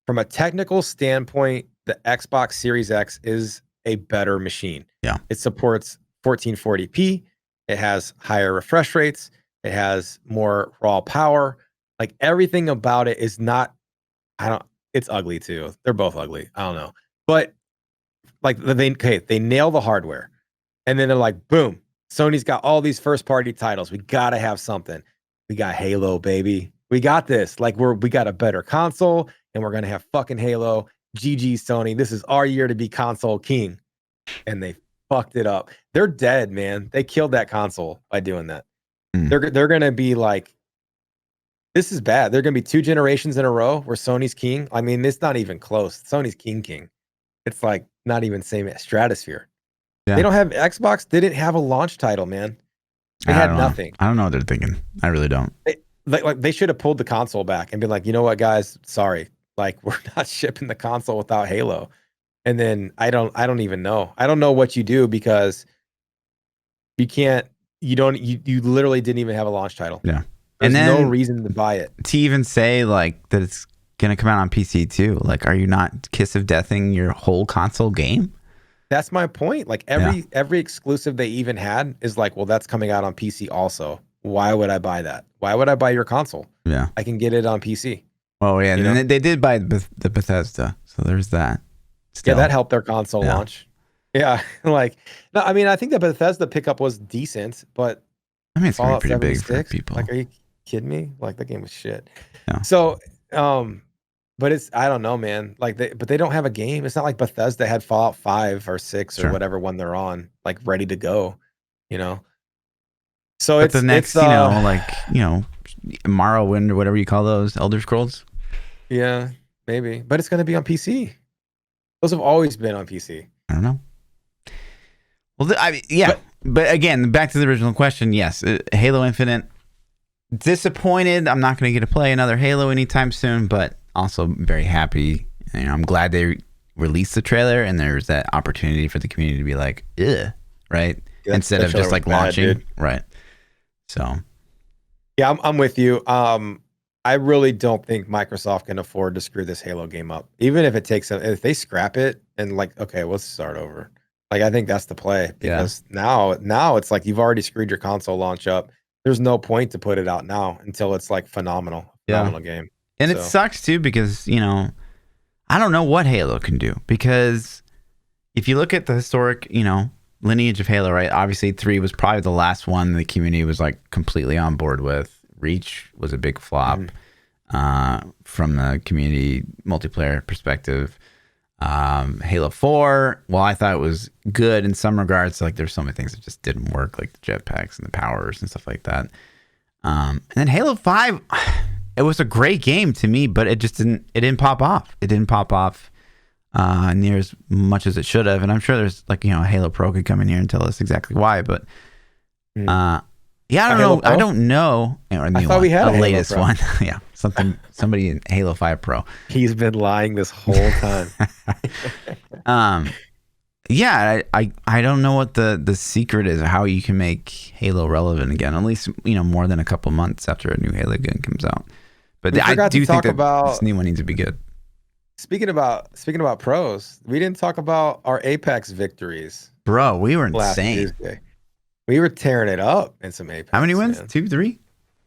From a technical standpoint, the Xbox Series X is a better machine. Yeah, it supports 1440p. It has higher refresh rates. It has more raw power. Like everything about it is not. It's ugly too. They're both ugly. I don't know. But like they nail the hardware. And then they're like, boom, Sony's got all these first party titles. We got to have something. We got Halo, baby. We got this. Like we got a better console and we're going to have fucking Halo. GG Sony. This is our year to be console king. And they fucked it up. They're dead, man. They killed that console by doing that. They're going to be like, this is bad. They're going to be 2 generations in a row where Sony's king. I mean, it's not even close. Sony's king. It's like not even same stratosphere. Yeah. They don't have Xbox. Didn't have a launch title, man. They had nothing. I don't know what they're thinking. I really don't. They should have pulled the console back and been like, you know what, guys? Sorry, like we're not shipping the console without Halo. And then I don't even know. I don't know what you do because you can't. You literally didn't even have a launch title. Yeah. There's no reason to buy it. To even say like that it's gonna come out on PC too. Like, are you not kiss of deathing your whole console game? That's my point. Like every exclusive they even had is like, well, that's coming out on PC also. Why would I buy that? Why would I buy your console? Yeah, I can get it on PC. Oh yeah, and they did buy the Bethesda, so there's that. Still. Yeah, that helped their console launch. Yeah, like no, I mean, I think the Bethesda pickup was decent, but I mean, it's gonna be pretty big for people. Like, are you kidding me? Like, the game was shit. Yeah. So, but it's, I don't know, man. Like, they don't have a game. It's not like Bethesda had Fallout 5 or 6 or whatever one they're on, like ready to go, you know. So but it's the next, Morrowind or whatever you call those, Elder Scrolls. Yeah, maybe, but it's going to be on PC. Those have always been on PC. I don't know. Well, but again, back to the original question. Yes, Halo Infinite. Disappointed. I'm not going to get to play another Halo anytime soon, but also very happy. I'm glad they released the trailer and there's that opportunity for the community to be like, ugh, right? Yeah, instead of just like launching, right? So, yeah, I'm with you. I really don't think Microsoft can afford to screw this Halo game up. Even if if they scrap it and like, okay, let's start over. Like, I think that's the play because now it's like you've already screwed your console launch up. There's no point to put it out now until it's like phenomenal game. And it sucks too because, I don't know what Halo can do because if you look at the historic, lineage of Halo, right? Obviously 3 was probably the last one the community was like completely on board with. Reach was a big flop from the community multiplayer perspective. Halo 4, well, I thought it was good in some regards. Like there's so many things that just didn't work, like the jetpacks and the powers and stuff like that. And then Halo 5, it was a great game to me, but it didn't pop off. It didn't pop off near as much as it should have. And I'm sure there's like, Halo Pro could come in here and tell us exactly why, but yeah, I don't know. I don't know. I thought we had the latest one. Yeah, somebody in Halo 5 Pro. He's been lying this whole time. Yeah, I don't know what the secret is, how you can make Halo relevant again. At least more than a couple months after a new Halo game comes out. But I do think that this new one needs to be good. Speaking about pros, we didn't talk about our Apex victories. Bro, we were insane. Tuesday. We were tearing it up in some Apex. How many wins? Man. 2, 3?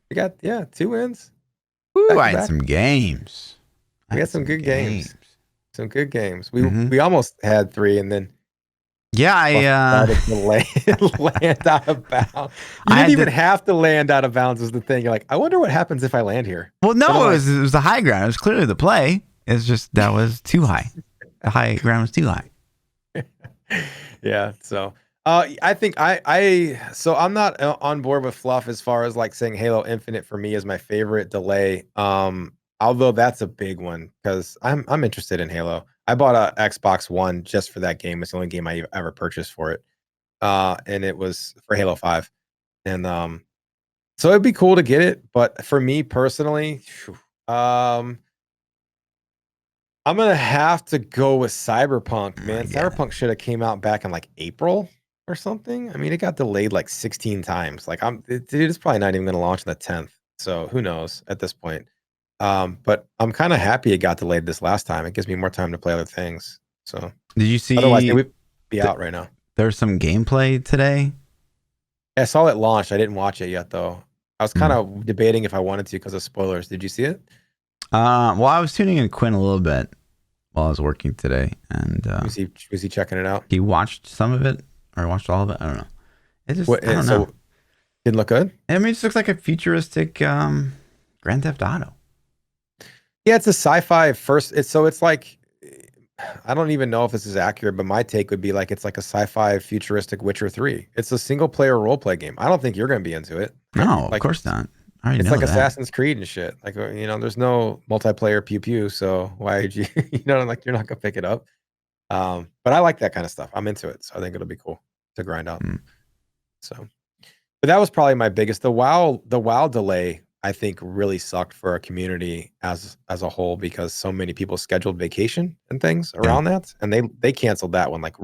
We got 2 wins. Ooh, I had some games. We had some good games. Some good games. We almost had 3 and then Yeah, I land out of bounds. You didn't even have to land out of bounds is the thing. You're like, I wonder what happens if I land here. Well, no, it was the high ground. It was clearly the play. It's just that was too high. The high ground was too high. Yeah. So I think so I'm not on board with Fluff as far as like saying Halo Infinite for me is my favorite delay. Although that's a big one because I'm interested in Halo. I bought a Xbox One just for that game. It's the only game I ever purchased for it. And it was for Halo 5. And so it'd be cool to get it, but for me personally, I'm gonna have to go with Cyberpunk, man. Cyberpunk should have came out back in like April or something. I mean, it got delayed like 16 times. Like it's probably not even gonna launch on the 10th. So who knows at this point. But I'm kind of happy it got delayed this last time. It gives me more time to play other things. So did you see? Otherwise, it would be out right now. There's some gameplay today. I saw it launch. I didn't watch it yet though. I was kind of debating if I wanted to because of spoilers. Did you see it? Well, I was tuning in Quinn a little bit while I was working today, and was he checking it out? He watched some of it or watched all of it. I don't know. It just I don't know. Didn't look good. I mean, it just looks like a futuristic Grand Theft Auto. Yeah, it's a sci-fi first. It's like I don't even know if this is accurate, but my take would be like it's like a sci-fi futuristic Witcher 3. It's a single-player role-play game. I don't think you're going to be into it. No, like, of course not. It's like Assassin's Creed and shit. Like there's no multiplayer pew pew. So why would you? Like you're not gonna pick it up. But I like that kind of stuff. I'm into it, so I think it'll be cool to grind out. So, but that was probably my biggest. The WoW delay I think really sucked for our community as a whole because so many people scheduled vacation and things around that, and they canceled that one like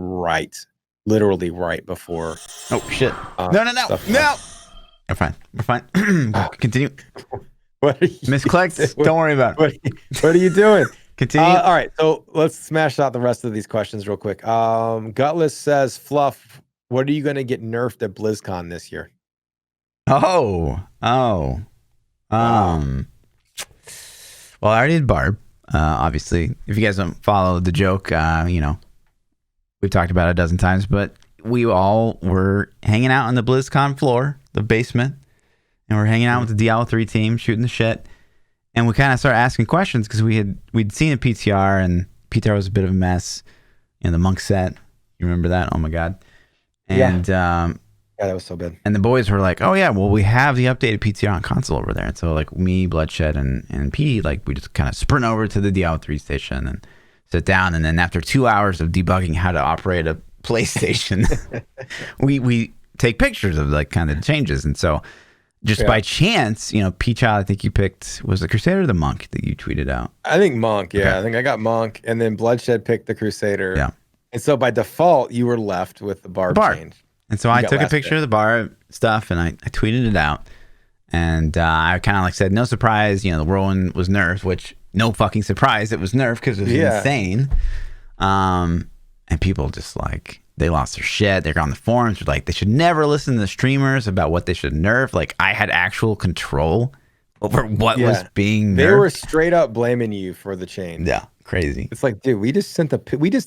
literally right before. Oh shit! No. We're fine. Continue. What are you misclicks? Don't worry about it. What are you doing? Continue. All right, so let's smash out the rest of these questions real quick. Gutless says, Fluff, what are you going to get nerfed at BlizzCon this year? Well, I already did Barb. Obviously, if you guys don't follow the joke, we've talked about it a dozen times, but we all were hanging out on the BlizzCon floor, the basement, and we're hanging out with the Diablo 3 team, shooting the shit. And we kind of started asking questions because we'd seen a PTR, and PTR was a bit of a mess. The monk set. You remember that? Oh my god. And yeah, that was so good. And the boys were like, "Oh yeah, well we have the updated PTR on console over there." And so like me, Bloodshed, and P, like we just kind of sprint over to the Diablo 3 station and sit down. And then after 2 hours of debugging how to operate a PlayStation, we take pictures of like kind of the changes. And so just by chance, PChild, I think you picked, was the Crusader or the Monk that you tweeted out? I think Monk. Yeah, okay. I think I got Monk, and then Bloodshed picked the Crusader. Yeah. And so by default, you were left with the Barb change. And so I took a picture of the Barb stuff and I tweeted it out. And I kind of like said, no surprise, the whirlwind was nerfed, which no fucking surprise it was nerfed because it was insane. And people just like, they lost their shit. They're on the forums. They're like, they should never listen to the streamers about what they should nerf. Like I had actual control over what was being nerfed. They were straight up blaming you for the change. Yeah, crazy. It's like, dude, we just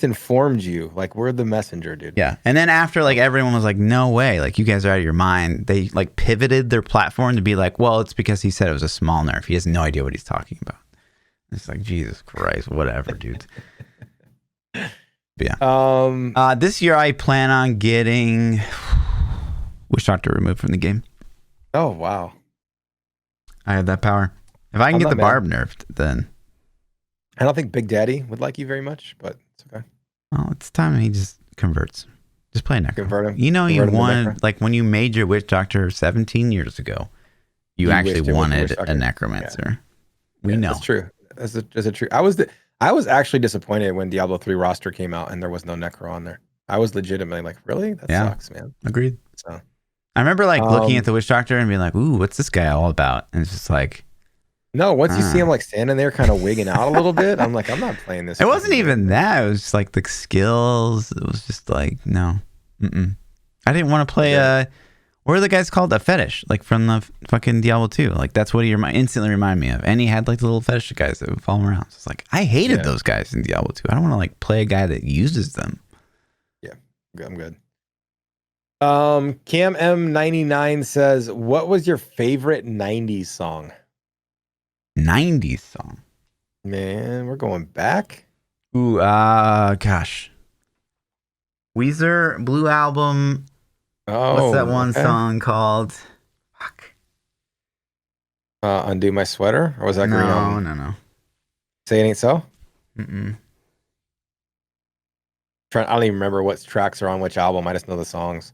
informed you. Like we're the messenger, dude. Yeah. And then after like everyone was like, no way, like you guys are out of your mind. They like pivoted their platform to be like, well, it's because he said it was a small nerf. He has no idea what he's talking about. It's like, Jesus Christ, whatever, dude. Yeah. This year I plan on getting Witch Doctor removed from the game. Oh wow. I have that power. If I can get the Barb nerfed, then I don't think Big Daddy would like you very much, but it's okay. Well, it's time he just converts. Just play Necro. Convert him. You wanted, like when you made your Witch Doctor 17 years ago, you actually wanted a Necromancer. Yeah. We know. That's true. That's true. I was actually disappointed when Diablo 3 roster came out and there was no Necro on there. I was legitimately like, really? That sucks, man. Agreed. So I remember like looking at the Witch Doctor and being like, ooh, what's this guy all about? And it's just like, no, once you see him like standing there kind of wigging out a little bit, I'm like, I'm not playing this. It wasn't even that. It was just like the skills. It was just like, no. I didn't want to play what are the guys called? A fetish, like from the fucking Diablo 2. Like that's what he instantly reminded me of. And he had like the little fetish guys that would follow him around. So it's like, I hated those guys in Diablo 2. I don't want to like play a guy that uses them. Yeah. I'm good. Cam M99 says, what was your favorite 90s song? 90s song? Man, we're going back. Ooh, gosh. Weezer, Blue Album. Oh, what's that one song called? Fuck. Undo My Sweater? Or was that Green Album? No. Say It Ain't So? Mm-mm. I don't even remember what tracks are on which album. I just know the songs.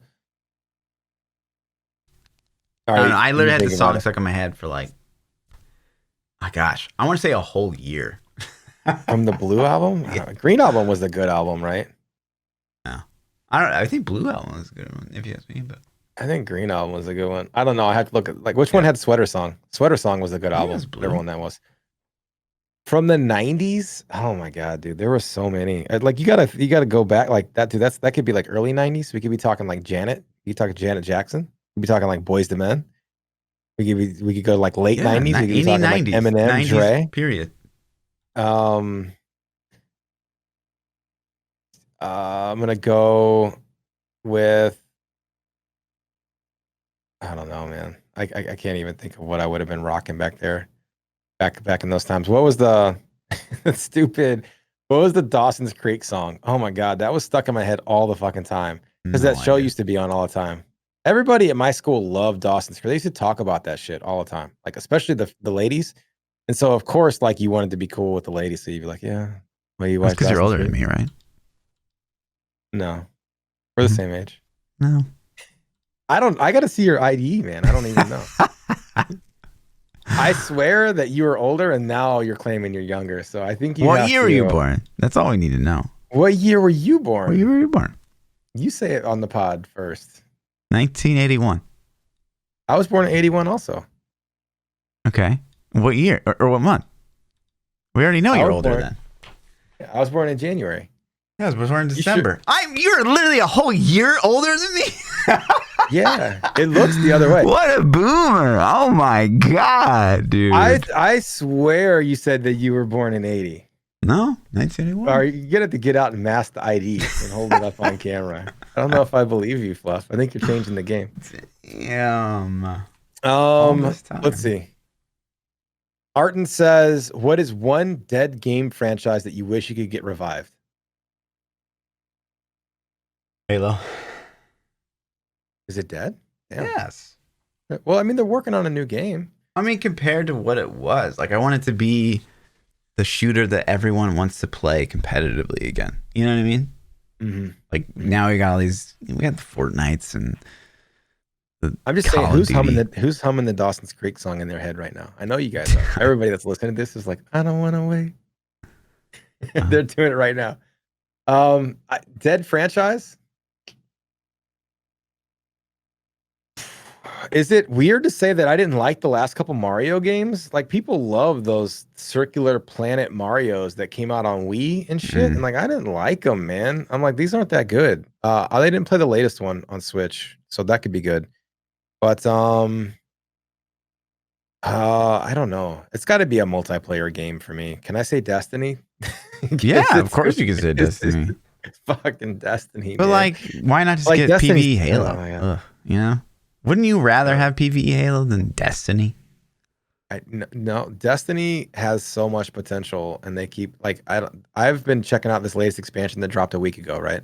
I don't know. I literally had the song stuck in my head for like, oh gosh, I want to say a whole year. From the Blue Album? Yeah. Green Album was the good album, right? No. I think Blue Album was a good one, if you ask me, but I think Green Album was a good one. I don't know. I have to look at like which one had Sweater Song. Sweater Song was a good album. Whatever one that was. From the 90s? Oh my god, dude. There were so many. Like you gotta go back like that, dude. That could be like early 90s. We could be talking like Janet. You talking Janet Jackson? We'd be talking like Boys to Men. We could go like late 90s. We could be talking 90s, like Eminem, 90s, Dre. Period. I'm gonna go with I don't know, man. I can't even think of what I would have been rocking back there. Back in those times. What was the stupid? What was the Dawson's Creek song? Oh my god, that was stuck in my head all the fucking time because that show used to be on all the time. Everybody at my school loved Dawson's Creek. They used to talk about that shit all the time, like especially the ladies. And so of course, like you wanted to be cool with the ladies, so you'd be like, yeah, well, you watch because you're older than me, right? No, we're the same age. No, I got to see your ID, man. I don't even know. I swear that you were older and now you're claiming you're younger. So I think you What year were you born? That's all we need to know. What year were you born? What year were you born? You say it on the pod first. 1981. I was born in 81 also. Okay. What year or what month? We already know you're older then. I was born in January. Yeah, I was born in December. You're literally a whole year older than me. Yeah, it looks the other way. What a boomer! Oh my god, dude! I swear you said that you were born in 80. No, 1981. Or you get it to get out and mask the ID and hold it up on camera. I don't know if I believe you, Fluff. I think you're changing the game. Damn. Let's see. Arton says, "What is one dead game franchise that you wish you could get revived?" Halo. Is it dead? Damn. Yes. Well, I mean, they're working on a new game. I mean, compared to what it was, like I want it to be the shooter that everyone wants to play competitively again. You know what I mean? Mm-hmm. Like now we got all these. We got the Fortnites and. I'm just saying, who's humming the Dawson's Creek song in their head right now? I know you guys are. Everybody that's listening to this is like, I don't want to wait. They're doing it right now. Dead franchise. Is it weird to say that I didn't like the last couple Mario games? Like people love those circular planet Marios that came out on Wii and shit. And like I didn't like them, man. I'm like, these aren't that good. They didn't play the latest one on Switch, so that could be good. But I don't know. It's got to be a multiplayer game for me. Can I say Destiny? Yeah, of course you can say Destiny. Fucking Destiny. But man. like, why not just get PvE Halo? You know, wouldn't you rather have PvE Halo than Destiny? No, Destiny has so much potential, and they keep like I've been checking out this latest expansion that dropped a week ago, right?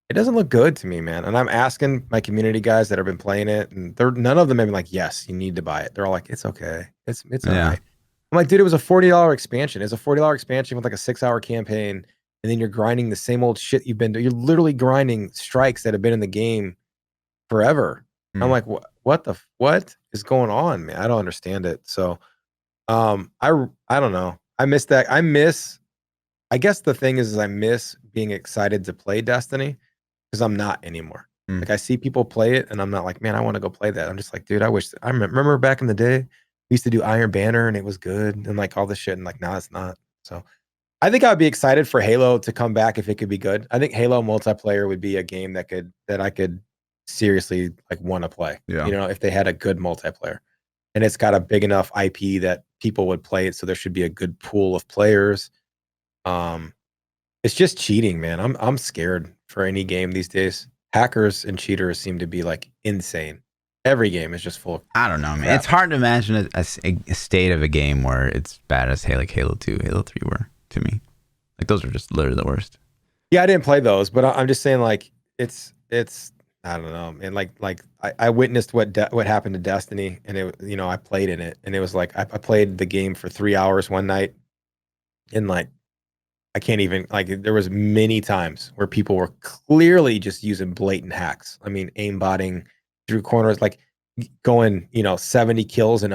It doesn't look good to me, man. And I'm asking my community guys that have been playing it, and none of them have been like, "Yes, you need to buy it." They're all like, "It's okay, it's all right." I'm like, dude, it was a $40 expansion. It's a $40 expansion with like a 6-hour campaign, and then you're grinding the same old shit you've been doing. You're literally grinding strikes that have been in the game forever. I'm like, what is going on, man? I don't understand it. So, I don't know. I miss that. I guess the thing is I miss being excited to play Destiny. Because I'm not anymore. Like I see people play it, and I'm not like, man, I want to go play that. I'm just like, dude, I remember back in the day, we used to do Iron Banner, and it was good, and like all this shit, and like now it's not. So, I think I'd be excited for Halo to come back if it could be good. I think Halo multiplayer would be a game that I could seriously like want to play. Yeah. You know, if they had a good multiplayer, and it's got a big enough IP that people would play it, so there should be a good pool of players. It's just cheating, man. I'm scared for any game these days. Hackers and cheaters seem to be like insane. Every game is just full of I don't know, man. crap. It's hard to imagine a state of a game where it's bad as Halo 2, Halo 3 were to me. Like those are just literally the worst. Yeah, I didn't play those, but I'm just saying like it's I don't know, and like I witnessed what happened to Destiny, and it I played in it, and it was like I played the game for 3 hours one night, and like I can't even like there was many times where people were clearly just using blatant hacks. I mean, aimbotting through corners, like going 70 kills and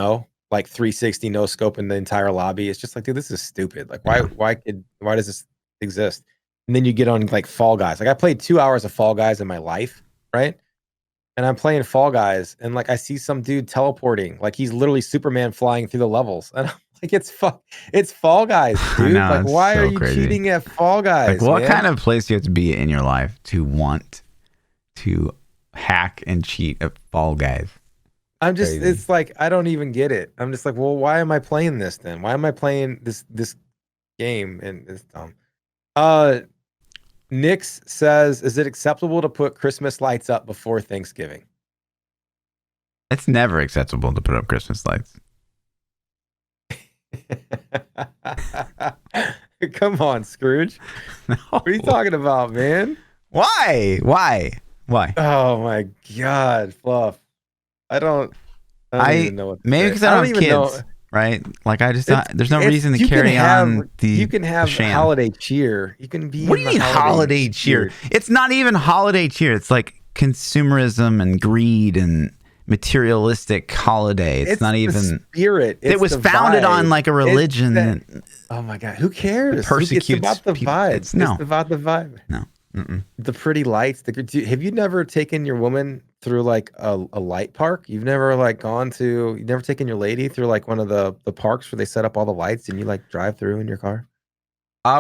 like 360 no scope in the entire lobby. It's just like, dude, this is stupid. Like why does this exist? And then you get on like Fall Guys. Like I played 2 hours of Fall Guys in my life, right? And I'm playing Fall Guys, and like I see some dude teleporting, like he's literally Superman flying through the levels, and I'm like, it's Fall Guys, dude. Know, like, why are you crazy. cheating at Fall Guys? Like, what man? kind of place do you have to be in your life to want to hack and cheat at Fall Guys? I'm just, crazy. It's like I don't even get it. I'm just like, well, why am I playing this then? Why am I playing this game? And it's dumb. Nix says, is it acceptable to put Christmas lights up before Thanksgiving? It's never acceptable to put up Christmas lights. Come on, Scrooge. No. What are you talking about, man? Why? Oh my God, Fluff. I don't even know what to maybe because I don't have kids. Right? Like I just there's no reason to carry on the you can have sham. Holiday cheer. You can be. What do you mean holiday cheer? It's not even holiday cheer. It's like consumerism and greed and materialistic holiday. It's not even the spirit. It was founded on like a religion. Oh my God, who cares? Persecutes it's about the people. vibe. It's about the vibe. No. Mm-mm. The pretty lights. Have you never taken your woman through like a light park? You've never you've never taken your lady through like one of the parks where they set up all the lights and you like drive through in your car?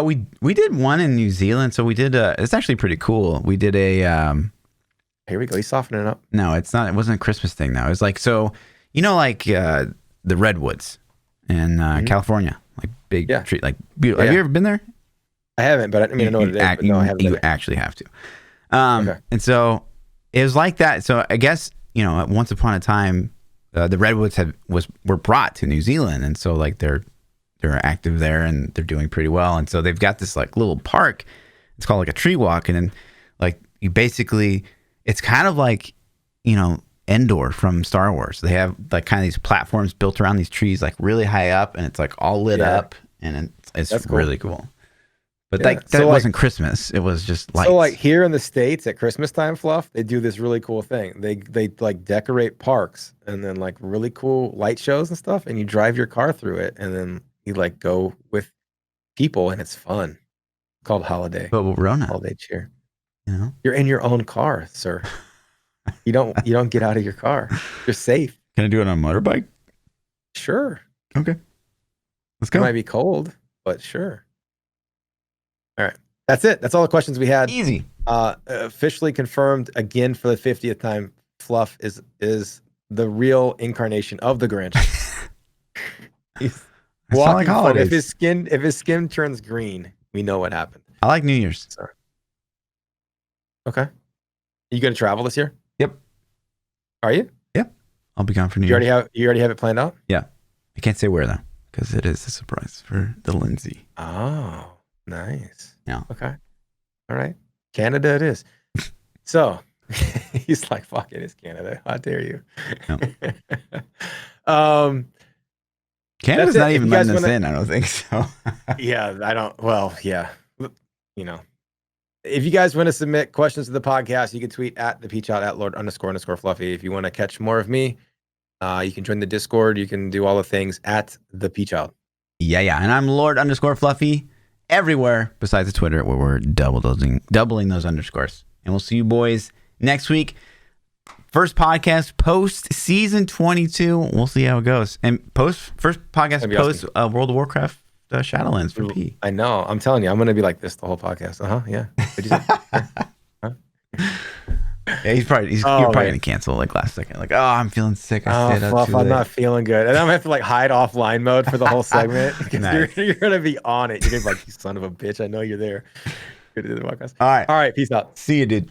We did one in New Zealand. So we did it's actually pretty cool. We did a here we go. He's softening up. No, it's not. It wasn't a Christmas thing though. It was like, so like the redwoods in California, like big tree, like beautiful. Yeah. Have you ever been there? I haven't, but I know what it is. But no, I haven't. You actually have to. Okay. And so it was like that. So I guess once upon a time, the redwoods were brought to New Zealand, and so like they're active there and they're doing pretty well. And so they've got this like little park. It's called like a tree walk, and then like you basically, it's kind of like Endor from Star Wars. They have like kind of these platforms built around these trees, like really high up, and it's like all lit up, and it's really cool. But that wasn't Christmas. It was just lights. So like here in the States at Christmas time, Fluff, they do this really cool thing. They like decorate parks and then like really cool light shows and stuff, and you drive your car through it, and then you like go with people, and it's fun. It's called holiday. But Rona. Holiday cheer. You're in your own car, sir. You don't get out of your car. You're safe. Can I do it on a motorbike? Sure. Okay. Let's go. It might be cold, but sure. All right. That's it. That's all the questions we had. Easy. Officially confirmed again for the 50th time. Fluff is the real incarnation of the Grinch. He's walking like holidays. If his skin turns green, we know what happened. I like New Year's. Sorry. Okay. Are you going to travel this year? Yep. Are you? Yep. I'll be gone for New Year's. You already have it planned out? Yeah. I can't say where though, because it is a surprise for the Lindsay. Oh. Nice. Yeah. Okay. All right. Canada it is. So he's like, fuck it, it's Canada. How dare you? No. Canada's not even letting us in, I don't think so. Yeah, I don't. Well, yeah. If you guys want to submit questions to the podcast, you can tweet at ThaPChild at Lord__Fluffy. If you want to catch more of me, you can join the Discord. You can do all the things at ThaPChild. Yeah. And I'm Lord_Fluffy. Everywhere besides the Twitter, where we're doubling those underscores. And we'll see you boys next week. First podcast post season 22. We'll see how it goes. And first podcast post awesome. World of Warcraft Shadowlands for P. I know. I'm telling you, I'm going to be like this the whole podcast. Yeah. What'd you say? Huh? Yeah, you're probably gonna cancel like last second. Like, oh, I'm feeling sick. I stayed up too late. I'm not feeling good, and I'm gonna have to like hide offline mode for the whole segment because you're gonna be on it. You're gonna be like, you son of a bitch. I know you're there. Good to do the podcast. All right. Peace out. See you, dude.